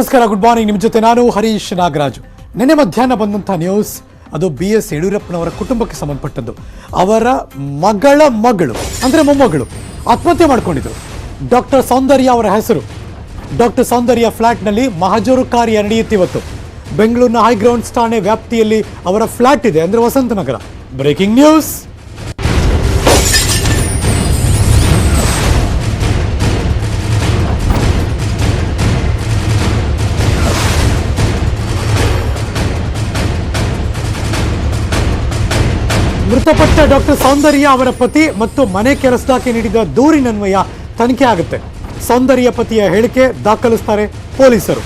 ನಮಸ್ಕಾರ, good morning. ನಿಮ್ಮ ಜೊತೆ ನಾನು ಹರೀಶ್ ನಾಗರಾಜು. ನಿನ್ನೆ ಮಧ್ಯಾಹ್ನ ಬಂದಂಥ ನ್ಯೂಸ್, ಅದು BS ಯಡಿಯೂರಪ್ಪನವರ ಕುಟುಂಬಕ್ಕೆ ಸಂಬಂಧಪಟ್ಟದ್ದು. ಅವರ ಮಗಳು ಅಂದರೆ ಮೊಮ್ಮಗಳು ಆತ್ಮಹತ್ಯೆ ಮಾಡಿಕೊಂಡಿದ್ರು. ಡಾಕ್ಟರ್ ಸೌಂದರ್ಯ ಅವರ ಹೆಸರು. ಡಾಕ್ಟರ್ ಸೌಂದರ್ಯ ಫ್ಲ್ಯಾಟ್ನಲ್ಲಿ ಮಹಜರು ಕಾರ್ಯ ನಡೆಯುತ್ತೆ ಇವತ್ತು. ಬೆಂಗಳೂರಿನ ಹೈಗ್ರೌಂಡ್ಸ್ ಠಾಣೆ ವ್ಯಾಪ್ತಿಯಲ್ಲಿ ಅವರ ಫ್ಲ್ಯಾಟ್ ಇದೆ, ಅಂದರೆ ವಸಂತ ನಗರ. Breaking news. ಮೃತಪಟ್ಟ ಡಾಕ್ಟರ್ ಸೌಂದರ್ಯ ಅವರ ಪತಿ ಮತ್ತು ಮನೆ ಕೆಲಸದಾಕೆ ನೀಡಿದ ದೂರಿನನ್ವಯ ತನಿಖೆ ಆಗುತ್ತೆ. ಸೌಂದರ್ಯ ಪತಿಯ ಹೇಳಿಕೆ ದಾಖಲಿಸ್ತಾರೆ ಪೊಲೀಸರು,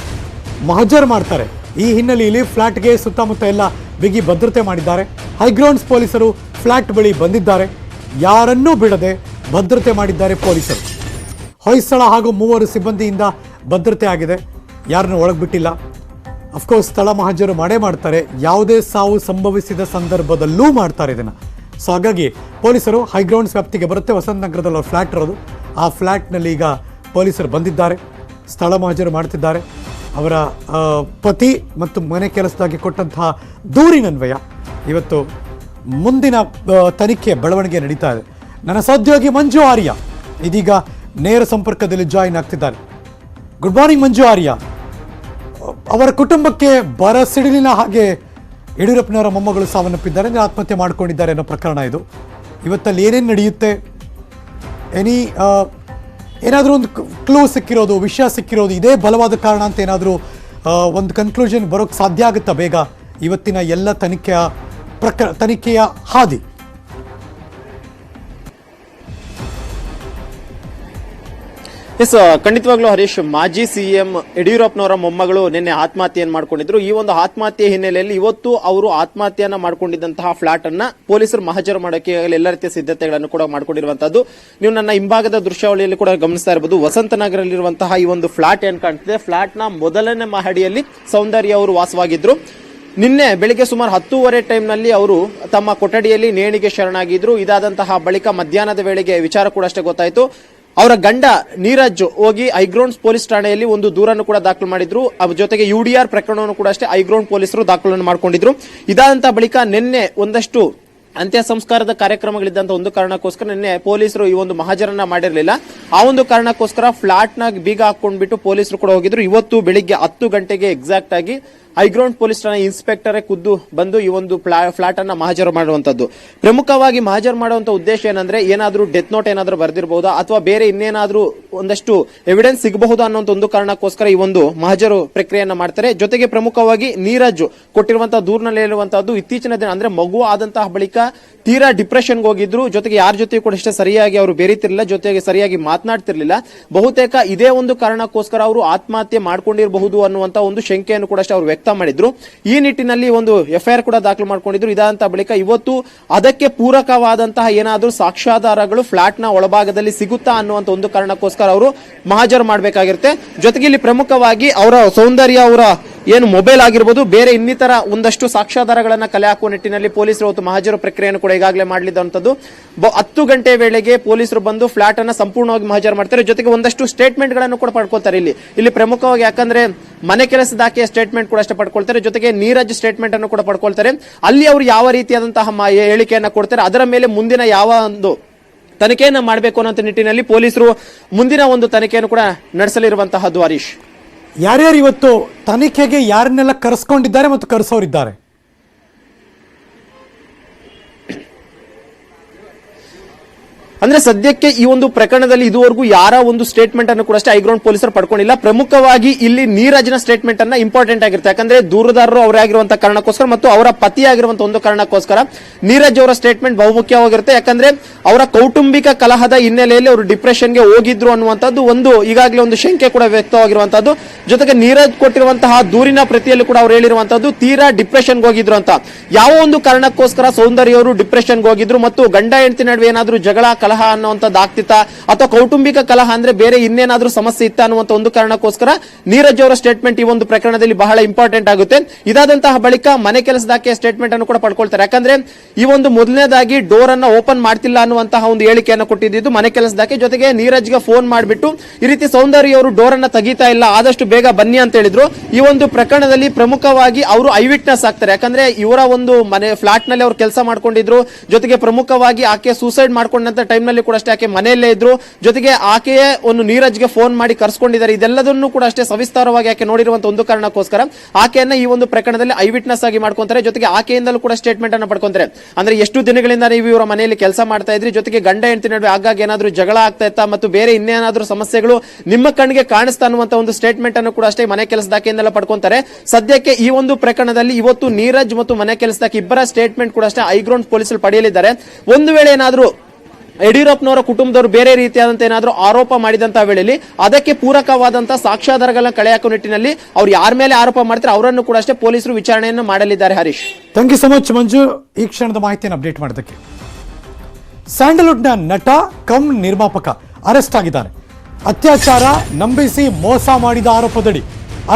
ಮಹಜರ್ ಮಾಡ್ತಾರೆ. ಈ ಹಿನ್ನೆಲೆಯಲ್ಲಿ ಫ್ಲಾಟ್ಗೆ ಸುತ್ತಮುತ್ತ ಎಲ್ಲ ಬಿಗಿ ಭದ್ರತೆ ಮಾಡಿದ್ದಾರೆ. ಹೈಗ್ರೌಂಡ್ಸ್ ಪೊಲೀಸರು ಫ್ಲಾಟ್ ಬಳಿ ಬಂದಿದ್ದಾರೆ. ಯಾರನ್ನೂ ಬಿಡದೆ ಭದ್ರತೆ ಮಾಡಿದ್ದಾರೆ ಪೊಲೀಸರು. ಹೊಯ್ಸಳ ಹಾಗೂ 3 ಸಿಬ್ಬಂದಿಯಿಂದ ಭದ್ರತೆ ಆಗಿದೆ. ಯಾರನ್ನು ಒಳಗೆ ಬಿಟ್ಟಿಲ್ಲ. ಅಫ್ಕೋರ್ಸ್ ಸ್ಥಳ ಮಹಜರು ಮಾಡೇ ಮಾಡ್ತಾರೆ. ಯಾವುದೇ ಸಾವು ಸಂಭವಿಸಿದ ಸಂದರ್ಭದಲ್ಲೂ ಮಾಡ್ತಾರೆ ಇದನ್ನು. ಸೊ ಹಾಗಾಗಿ ಪೊಲೀಸರು ಹೈಗ್ರೌಂಡ್ಸ್ ವ್ಯಾಪ್ತಿಗೆ ಬರುತ್ತೆ. ವಸಂತ ನಗರದಲ್ಲಿ ಅವ್ರ ಫ್ಲ್ಯಾಟ್ ಇರೋದು. ಆ ಫ್ಲ್ಯಾಟ್ನಲ್ಲಿ ಈಗ ಪೊಲೀಸರು ಬಂದಿದ್ದಾರೆ, ಸ್ಥಳ ಮಹಜರು ಮಾಡ್ತಿದ್ದಾರೆ. ಅವರ ಪತಿ ಮತ್ತು ಮನೆ ಕೆಲಸದಾಗಿ ಕೊಟ್ಟಂತಹ ದೂರಿನನ್ವಯ ಇವತ್ತು ಮುಂದಿನ ತನಿಖೆ ಬೆಳವಣಿಗೆ ನಡೀತಾ ಇದೆ. ನನ್ನ ಸಹೋದ್ಯೋಗಿ ಮಂಜು ಆರ್ಯ ಇದೀಗ ನೇರ ಸಂಪರ್ಕದಲ್ಲಿ ಜಾಯಿನ್ ಆಗ್ತಿದ್ದಾರೆ. ಗುಡ್ ಮಾರ್ನಿಂಗ್ ಮಂಜು ಆರ್ಯ. ಅವರ ಕುಟುಂಬಕ್ಕೆ ಬರ ಸಿಡಿಲಿನ ಹಾಗೆ ಯಡಿಯೂರಪ್ಪನವರ ಮೊಮ್ಮಗಳು ಸಾವನ್ನಪ್ಪಿದ್ದಾರೆ, ಅಂದರೆ ಆತ್ಮಹತ್ಯೆ ಮಾಡಿಕೊಂಡಿದ್ದಾರೆ ಅನ್ನೋ ಪ್ರಕರಣ ಇದು. ಇವತ್ತಲ್ಲಿ ಏನೇನು ನಡೆಯುತ್ತೆ, ಏನಾದರೂ ಒಂದು ಕ್ಲೂ ಸಿಕ್ಕಿರೋದು, ವಿಷಯ ಸಿಕ್ಕಿರೋದು, ಇದೇ ಬಲವಾದ ಕಾರಣ ಅಂತ ಏನಾದರೂ ಒಂದು ಕನ್ಕ್ಲೂಷನ್ ಬರೋಕ್ಕೆ ಸಾಧ್ಯ ಆಗುತ್ತಾ ಬೇಗ ಇವತ್ತಿನ ಎಲ್ಲ ತನಿಖೆಯ ಹಾದಿ? ಎಸ್, ಖಂಡಿತವಾಗ್ಲೂ ಹರೀಶ್, ಮಾಜಿ CM ಯಡಿಯೂರಪ್ಪನವರ ಮೊಮ್ಮಗಳು ನಿನ್ನೆ ಆತ್ಮಹತ್ಯೆಯನ್ನು ಮಾಡ್ಕೊಂಡಿದ್ರು. ಈ ಒಂದು ಆತ್ಮಹತ್ಯೆ ಹಿನ್ನೆಲೆಯಲ್ಲಿ ಇವತ್ತು ಅವರು ಆತ್ಮಹತ್ಯೆಯನ್ನ ಮಾಡ್ಕೊಂಡಿದ್ದಂತಹ ಫ್ಲಾಟ್ ಅನ್ನ ಪೊಲೀಸರು ಮಹಜರು ಮಾಡೋಕೆ ಎಲ್ಲ ರೀತಿಯ ಸಿದ್ಧತೆಗಳನ್ನು ಕೂಡ ಮಾಡ್ಕೊಂಡಿರುವಂತದ್ದು ನೀವು ನನ್ನ ಹಿಂಭಾಗದ ದೃಶ್ಯಾವಳಿಯಲ್ಲಿ ಕೂಡ ಗಮನಿಸ್ತಾ ಇರಬಹುದು. ವಸಂತ ನಗರಲ್ಲಿರುವಂತಹ ಈ ಒಂದು ಫ್ಲಾಟ್ ಏನ್ ಕಾಣ್ತಿದೆ, ಫ್ಲಾಟ್ ನ ಮೊದಲನೇ ಮಹಡಿಯಲ್ಲಿ ಸೌಂದರ್ಯ ಅವರು ವಾಸವಾಗಿದ್ರು. ನಿನ್ನೆ ಬೆಳಿಗ್ಗೆ ಸುಮಾರು 10:30 ಟೈಮ್ನಲ್ಲಿ ಅವರು ತಮ್ಮ ಕೊಠಡಿಯಲ್ಲಿ ನೇಣಿಗೆ ಶರಣಾಗಿದ್ರು. ಇದಾದಂತಹ ಬಳಿಕ ಮಧ್ಯಾಹ್ನದ ವೇಳೆಗೆ ವಿಚಾರ ಕೂಡ ಅಷ್ಟೇ ಗೊತ್ತಾಯಿತು. ಅವರ ಗಂಡ ನೀರಜ್ ಹೋಗಿ ಹೈಗ್ರೌಂಡ್ಸ್ ಪೊಲೀಸ್ ಠಾಣೆಯಲ್ಲಿ ಒಂದು ದೂರನ್ನು ಕೂಡ ದಾಖಲು ಮಾಡಿದ್ರು. ಅದ್ರ ಜೊತೆಗೆ UDR ಪ್ರಕರಣವನ್ನು ಕೂಡ ಅಷ್ಟೇ ಹೈಗ್ರೌಂಡ್ ಪೊಲೀಸರು ದಾಖಲನ್ನು ಮಾಡಿಕೊಂಡಿದ್ರು. ಇದಾದಂತಹ ಬಳಿಕ ನಿನ್ನೆ ಒಂದಷ್ಟು ಅಂತ್ಯ ಸಂಸ್ಕಾರದ ಕಾರ್ಯಕ್ರಮಗಳಿದ್ದಂತ ಒಂದು ಕಾರಣಕ್ಕೋಸ್ಕರ ನಿನ್ನೆ ಪೊಲೀಸರು ಈ ಒಂದು ಮಹಜರನ್ನ ಮಾಡಿರಲಿಲ್ಲ. ಆ ಒಂದು ಕಾರಣಕ್ಕೋಸ್ಕರ ಫ್ಲಾಟ್ ನ ಬೀಗ ಹಾಕೊಂಡ್ಬಿಟ್ಟು ಪೊಲೀಸರು ಕೂಡ ಹೋಗಿದ್ರು. ಇವತ್ತು ಬೆಳಿಗ್ಗೆ 10 ಗಂಟೆಗೆ ಎಕ್ಸಾಕ್ಟ್ ಆಗಿ ಹೈಗ್ರೌಂಡ್ ಪೊಲೀಸ್ ಠಾಣೆ ಇನ್ಸ್ಪೆಕ್ಟರ್ ಖುದ್ದು ಬಂದು ಈ ಒಂದು ಫ್ಲಾಟ್ ಅನ್ನ ಮಹಜರು ಮಾಡುವಂತದ್ದು. ಪ್ರಮುಖವಾಗಿ ಮಹಜರು ಮಾಡುವಂತ ಉದ್ದೇಶ ಏನಂದ್ರೆ, ಏನಾದ್ರೂ ಡೆತ್ ನೋಟ್ ಏನಾದ್ರೂ ಬರ್ದಿರಬಹುದಾ ಅಥವಾ ಬೇರೆ ಇನ್ನೇನಾದ್ರೂ ಒಂದಷ್ಟು ಎವಿಡೆನ್ಸ್ ಸಿಗಬಹುದು ಅನ್ನೋಂತ ಒಂದು ಕಾರಣಕ್ಕೋಸ್ಕರ ಈ ಒಂದು ಮಹಜರು ಪ್ರಕ್ರಿಯೆಯನ್ನ ಮಾಡ್ತಾರೆ. ಜೊತೆಗೆ ಪ್ರಮುಖವಾಗಿ ನೀರಜ್ ಕೊಟ್ಟಿರುವಂತಹ ದೂರಿನಲ್ಲಿ ಹೇಳುವಂತಹದ್ದು, ಇತ್ತೀಚಿನ ದಿನ ಅಂದ್ರೆ ಮಗು ಆದಂತಹ ಬಳಿಕ ತೀರಾ ಡಿಪ್ರೆಷನ್ಗೆ ಹೋಗಿದ್ರು. ಜೊತೆಗೆ ಯಾರ ಜೊತೆ ಕೂಡ ಇಷ್ಟೇ ಸರಿಯಾಗಿ ಅವರು ಬೇರಿತಿರ್ಲಿಲ್ಲ, ಜೊತೆಗೆ ಸರಿಯಾಗಿ ಮಾತನಾಡ್ತಿರ್ಲಿಲ್ಲ. ಬಹುತೇಕ ಇದೇ ಒಂದು ಕಾರಣಕ್ಕೋಸ್ಕರ ಅವರು ಆತ್ಮಹತ್ಯೆ ಮಾಡ್ಕೊಂಡಿರಬಹುದು ಅನ್ನುವಂತ ಒಂದು ಶಂಕೆಯನ್ನು ಕೂಡ ಅಷ್ಟೇ ಅವರು ವ್ಯಕ್ತ ಮಾಡಿದ್ರು. ಈ ನಿಟ್ಟಿನಲ್ಲಿ ಒಂದು FIR ಕೂಡ ದಾಖಲು ಮಾಡಿಕೊಂಡಿದ್ರು. ಇದಾದಂತ ಬಳಿಕ ಇವತ್ತು ಅದಕ್ಕೆ ಪೂರಕವಾದಂತಹ ಏನಾದರೂ ಸಾಕ್ಷ್ಯಾಧಾರಗಳು ಫ್ಲಾಟ್ ನ ಒಳಭಾಗದಲ್ಲಿ ಸಿಗುತ್ತಾ ಅನ್ನುವಂತ ಒಂದು ಕಾರಣಕ್ಕೋಸ್ಕರ ಅವರು ಮಹಜರು ಮಾಡಬೇಕಾಗಿರುತ್ತೆ. ಜೊತೆಗೆ ಇಲ್ಲಿ ಪ್ರಮುಖವಾಗಿ ಅವರ ಸೌಂದರ್ಯ ಅವರ ಏನು ಮೊಬೈಲ್ ಆಗಿರ್ಬೋದು, ಬೇರೆ ಇನ್ನಿತರ ಒಂದಷ್ಟು ಸಾಕ್ಷ್ಯಾಧಾರಗಳನ್ನ ಕಲೆ ಹಾಕುವ ನಿಟ್ಟಿನಲ್ಲಿ ಪೊಲೀಸರು ಇವತ್ತು ಮಹಜರು ಪ್ರಕ್ರಿಯೆಯನ್ನು ಕೂಡ ಈಗಾಗಲೇ ಮಾಡಲಿದ್ದಂಥದ್ದು. 10 ಗಂಟೆ ವೇಳೆಗೆ ಪೊಲೀಸರು ಬಂದು ಫ್ಲಾಟ್ ಅನ್ನ ಸಂಪೂರ್ಣವಾಗಿ ಮಹಜರು ಮಾಡ್ತಾರೆ. ಜೊತೆಗೆ ಒಂದಷ್ಟು ಸ್ಟೇಟ್ಮೆಂಟ್ ಗಳನ್ನು ಕೂಡ ಪಡ್ಕೊಳ್ತಾರೆ. ಇಲ್ಲಿ ಪ್ರಮುಖವಾಗಿ ಯಾಕಂದ್ರೆ ಮನೆ ಕೆಲಸದಾಕೆ ಸ್ಟೇಟ್ಮೆಂಟ್ ಕೂಡ ಅಷ್ಟೇ ಪಡ್ಕೊಳ್ತಾರೆ. ಜೊತೆಗೆ ನೀರಜ್ ಸ್ಟೇಟ್ಮೆಂಟ್ ಅನ್ನು ಕೂಡ ಪಡ್ಕೊಳ್ತಾರೆ. ಅಲ್ಲಿ ಅವರು ಯಾವ ರೀತಿಯಾದಂತಹ ಹೇಳಿಕೆಯನ್ನ ಕೊಡ್ತಾರೆ, ಅದರ ಮೇಲೆ ಮುಂದಿನ ಯಾವ ಒಂದು ತನಿಖೆಯನ್ನ ಮಾಡಬೇಕು ಅನ್ನೋ ನಿಟ್ಟಿನಲ್ಲಿ ಪೊಲೀಸರು ಮುಂದಿನ ಒಂದು ತನಿಖೆಯನ್ನು ಕೂಡ ನಡೆಸಲಿರುವಂತಹದ್ದು. ಹರೀಶ್, ಯಾರ್ಯಾರು ಇವತ್ತು ತನಿಖೆಗೆ ಯಾರನ್ನೆಲ್ಲ ಕರೆಸ್ಕೊಂಡಿದ್ದಾರೆ ಮತ್ತು ಕರೆಸೋರಿದ್ದಾರೆ? ಅಂದ್ರೆ ಸದ್ಯಕ್ಕೆ ಈ ಒಂದು ಪ್ರಕರಣದಲ್ಲಿ ಇದುವರೆಗೂ ಯಾರ ಒಂದು ಸ್ಟೇಟ್ಮೆಂಟ್ ಅನ್ನು ಕೂಡ ಅಷ್ಟೇ ಹೈಗ್ರೌಂಡ್ ಪೊಲೀಸರು ಪಡ್ಕೊಂಡಿಲ್ಲ. ಪ್ರಮುಖವಾಗಿ ಇಲ್ಲಿ ನೀರಜ್ನ ಸ್ಟೇಟ್ಮೆಂಟ್ ಅನ್ನ ಇಂಪಾರ್ಟೆಂಟ್ ಆಗಿರುತ್ತೆ. ಯಾಕಂದ್ರೆ ದೂರುದಾರರು ಅವರೇ ಆಗಿರುವಂತಹ ಕಾರಣಕ್ಕೋಸ್ಕರ ಮತ್ತು ಅವರ ಪತಿ ಆಗಿರುವಂತಹ ಒಂದು ಕಾರಣಕ್ಕೋಸ್ಕರ ನೀರಜ್ ಅವರ ಸ್ಟೇಟ್ಮೆಂಟ್ ಬಹುಮುಖ್ಯವಾಗಿರುತ್ತೆ. ಯಾಕಂದ್ರೆ ಅವರ ಕೌಟುಂಬಿಕ ಕಲಹದ ಹಿನ್ನೆಲೆಯಲ್ಲಿ ಅವರು ಡಿಪ್ರೆಷನ್ಗೆ ಹೋಗಿದ್ರು ಅನ್ನುವಂಥದ್ದು ಒಂದು ಈಗಾಗಲೇ ಒಂದು ಶಂಕೆ ಕೂಡ ವ್ಯಕ್ತವಾಗಿರುವಂತದ್ದು. ಜೊತೆಗೆ ನೀರಜ್ ಕೊಟ್ಟಿರುವಂತಹ ದೂರಿನ ಪ್ರತಿಯಲ್ಲಿ ಕೂಡ ಅವರು ಹೇಳಿರುವಂತದ್ದು ತೀರಾ ಡಿಪ್ರೆಷನ್ಗೆ ಹೋಗಿದ್ರು ಅಂತ. ಯಾವ ಒಂದು ಕಾರಣಕ್ಕೋಸ್ಕರ ಸೌಂದರ್ಯ ಅವರು ಡಿಪ್ರೆಷನ್ಗೆ ಹೋಗಿದ್ರು ಮತ್ತು ಗಂಡ ಹೆಂಡತಿ ನಡುವೆ ಏನಾದರೂ ಜಗಳ ಕಲಹ ಕಲಹ ಅನ್ನುವಂಥದ್ದು ಆಗ್ತಿತ್ತಾ ಅಥವಾ ಕೌಟುಂಬಿಕ ಕಲಹ ಅಂದ್ರೆ ಬೇರೆ ಇನ್ನೇನಾದ್ರೂ ಸಮಸ್ಯೆ ಇತ್ತ ಅನ್ನುವಂತ ಒಂದು ಕಾರಣಕ್ಕೋಸ್ಕರ ನೀರಜ್ ಅವರ ಸ್ಟೇಟ್ಮೆಂಟ್ ಈ ಒಂದು ಪ್ರಕರಣದಲ್ಲಿ ಬಹಳ ಇಂಪಾರ್ಟೆಂಟ್ ಆಗುತ್ತೆ. ಇದಾದಂತಹ ಬಳಿಕ ಮನೆ ಕೆಲಸದಾಕೆ ಸ್ಟೇಟ್ಮೆಂಟ್ ಅನ್ನು ಕೂಡ ಪಡ್ಕೊಳ್ತಾರೆ. ಯಾಕಂದ್ರೆ ಈ ಒಂದು ಮೊದಲನೇದಾಗಿ ಡೋರ್ ಅನ್ನ ಓಪನ್ ಮಾಡ್ತಿಲ್ಲ ಅನ್ನುವಂತಹ ಒಂದು ಹೇಳಿಕೆಯನ್ನು ಕೊಟ್ಟಿದ್ದು ಮನೆ ಕೆಲಸದಾಕೆ. ಜೊತೆಗೆ ನೀರಜ್ಗೆ ಫೋನ್ ಮಾಡಿಬಿಟ್ಟು ಈ ರೀತಿ ಸೌಂದರ್ಯ ಅವರು ಡೋರ್ ಅನ್ನ ತೆಗಿತಾ ಇಲ್ಲ, ಆದಷ್ಟು ಬೇಗ ಬನ್ನಿ ಅಂತ ಹೇಳಿದ್ರು. ಈ ಒಂದು ಪ್ರಕರಣದಲ್ಲಿ ಪ್ರಮುಖವಾಗಿ ಅವರು ಐ ವಿಟ್ನೆಸ್ ಆಗ್ತಾರೆ. ಯಾಕಂದ್ರೆ ಇವರ ಒಂದು ಮನೆ ಫ್ಲಾಟ್ ನಲ್ಲಿ ಅವರು ಕೆಲಸ ಮಾಡ್ಕೊಂಡಿದ್ರು. ಜೊತೆಗೆ ಪ್ರಮುಖವಾಗಿ ಆಕೆ ಸೂಸೈಡ್ ಮಾಡ್ಕೊಂಡಂತ ಟೈಮ್ ನಲ್ಲಿ ಕೂಡ ಅಷ್ಟೇ ಆಕೆ ಮನೆಯಲ್ಲೇ ಇದ್ರು. ಜೊತೆಗೆ ಆಕೆಯೇ ಒಂದು ನೀರಜ್ಗೆ ಫೋನ್ ಮಾಡಿ ಕರ್ಸ್ಕೊಂಡಿದ್ದಾರೆ. ಇದೆಲ್ಲದನ್ನು ಕೂಡ ಅಷ್ಟೇ ಸವಿಸ್ತಾರವಾಗಿ ಆಕೆ ನೋಡಿರುವಂತ ಒಂದು ಕಾರಣಕ್ಕೋಸ್ಕರ ಆಕೆಯನ್ನ ಈ ಒಂದು ಪ್ರಕರಣದಲ್ಲಿ ಐ ವಿಟ್ನೆಸ್ ಆಗಿ ಮಾಡ್ಕೊಂತಾರೆ. ಜೊತೆಗೆ ಆಕೆಯಿಂದಲೂ ಕೂಡ ಸ್ಟೇಟ್ಮೆಂಟ್ ಅನ್ನು ಪಡ್ಕೊಂತಾರೆ. ಅಂದ್ರೆ ಎಷ್ಟು ದಿನಗಳಿಂದ ನೀವು ಇವರ ಮನೆಯಲ್ಲಿ ಕೆಲಸ ಮಾಡ್ತಾ ಇದ್ರಿ, ಜೊತೆಗೆ ಗಂಡ ಹೆಂಡತಿ ನಡುವೆ ಆಗಾಗ ಏನಾದ್ರೂ ಜಗಳ ಆಗ್ತಾ ಇತ್ತಾ ಮತ್ತು ಬೇರೆ ಇನ್ನೇನಾದ್ರೂ ಸಮಸ್ಯೆಗಳು ನಿಮ್ಮ ಕಣ್ಣಿಗೆ ಕಾಣಿಸ್ತಾ ಅನ್ನುವಂತ ಒಂದು ಸ್ಟೇಟ್ಮೆಂಟ್ ಅನ್ನು ಕೂಡ ಅಷ್ಟೇ ಮನೆ ಕೆಲಸದಾಕೆಯಿಂದೆಲ್ಲ ಪಡ್ಕೊಂತಾರೆ. ಸದ್ಯಕ್ಕೆ ಈ ಒಂದು ಪ್ರಕರಣದಲ್ಲಿ ಇವತ್ತು ನೀರಜ್ ಮತ್ತು ಮನೆ ಕೆಲಸದಾಕೆ ಇಬ್ಬರ ಸ್ಟೇಟ್ಮೆಂಟ್ ಕೂಡ ಅಷ್ಟೇ ಹೈಗ್ರೌಂಡ್ ಪೊಲೀಸರು ಪಡೆಯಲಿದ್ದಾರೆ. ಒಂದು ವೇಳೆ ಏನಾದ್ರೂ ಯಡಿಯೂರಪ್ಪನವರ ಕುಟುಂಬದವರು ಬೇರೆ ರೀತಿಯಾದಂತ ಏನಾದರೂ ಆರೋಪ ಮಾಡಿದಂತಹ ವೇಳೆಯಲ್ಲಿ ಅದಕ್ಕೆ ಪೂರಕವಾದಂತಹ ಸಾಕ್ಷ್ಯಾಧಾರಗಳನ್ನ ಕಳೆ ಹಾಕುವ ನಿಟ್ಟಿನಲ್ಲಿ ಅವ್ರು ಯಾರ ಮೇಲೆ ಆರೋಪ ಮಾಡ್ತಾರೆ ಅವರನ್ನು ಕೂಡ ಅಷ್ಟೇ ಪೊಲೀಸರು ವಿಚಾರಣೆಯನ್ನು ಮಾಡಲಿದ್ದಾರೆ. Harish, thank you so much Manju, ಈ ಕ್ಷಣದ ಮಾಹಿತಿಯನ್ನು ಅಪ್ಡೇಟ್ ಮಾಡೋದಕ್ಕೆ. ಸ್ಯಾಂಡಲ್ವುಡ್ನ ನಟ ಕಮ್ ನಿರ್ಮಾಪಕ ಅರೆಸ್ಟ್ ಆಗಿದ್ದಾರೆ. ಅತ್ಯಾಚಾರ ನಂಬಿಸಿ ಮೋಸ ಮಾಡಿದ ಆರೋಪದಡಿ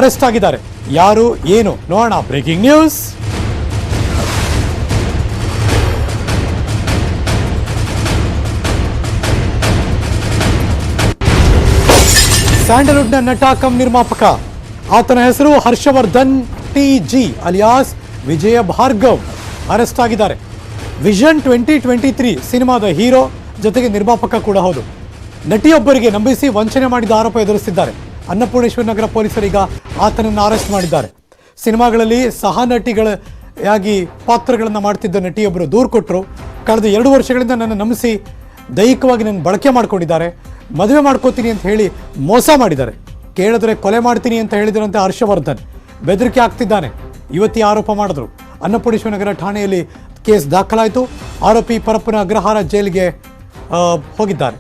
ಅರೆಸ್ಟ್ ಆಗಿದ್ದಾರೆ. ಯಾರು ಏನು ನೋಡೋಣ. Breaking news. ಸ್ಯಾಂಡಲ್ವುಡ್ನ ನಟ ಕಮ್ ನಿರ್ಮಾಪಕ, ಆತನ ಹೆಸರು ಹರ್ಷವರ್ಧನ್ ಟಿ.ಜಿ. ಅಲಿಯಾಸ್ ವಿಜಯ ಭಾರ್ಗವ್ ಅರೆಸ್ಟ್ ಆಗಿದ್ದಾರೆ. ವಿಷನ್ 2023 ಸಿನಿಮಾದ ಹೀರೋ ಜೊತೆಗೆ ನಿರ್ಮಾಪಕ ಕೂಡ ಹೌದು. ನಟಿಯೊಬ್ಬರಿಗೆ ನಂಬಿಸಿ ವಂಚನೆ ಮಾಡಿದ ಆರೋಪ ಎದುರಿಸಿದ್ದಾರೆ. ಅನ್ನಪೂರ್ಣೇಶ್ವರ ನಗರ ಪೊಲೀಸರೀಗ ಆತನನ್ನು ಅರೆಸ್ಟ್ ಮಾಡಿದ್ದಾರೆ. ಸಿನಿಮಾಗಳಲ್ಲಿ ಸಹ ನಟಿಗಳಾಗಿ ಪಾತ್ರಗಳನ್ನು ಮಾಡ್ತಿದ್ದ ನಟಿಯೊಬ್ಬರು ದೂರು ಕೊಟ್ಟರು. ಕಳೆದ 2 ವರ್ಷಗಳಿಂದ ನನ್ನ ನಂಬಿಸಿ ದೈಹಿಕವಾಗಿ ನನ್ನ ಬಳಕೆ ಮಾಡ್ಕೊಂಡಿದ್ದಾರೆ. ಮದುವೆ ಮಾಡ್ಕೋತೀನಿ ಅಂತ ಹೇಳಿ ಮೋಸ ಮಾಡಿದ್ದಾರೆ. ಕೇಳಿದ್ರೆ ಕೊಲೆ ಮಾಡ್ತೀನಿ ಅಂತ ಹೇಳಿದ್ರಂತೆ ಹರ್ಷವರ್ಧನ್. ಬೆದರಿಕೆ ಆಗ್ತಿದ್ದಾನೆ. ಇವತ್ತಿ ಆರೋಪ ಮಾಡಿದ್ರು. ಅನ್ನಪೂರ್ಣೇಶ್ವರ ನಗರ ಠಾಣೆಯಲ್ಲಿ ಕೇಸ್ ದಾಖಲಾಯಿತು. ಆರೋಪಿ ಪರಪ್ಪನ ಅಗ್ರಹಾರ ಜೈಲಿಗೆ ಹೋಗಿದ್ದಾರೆ.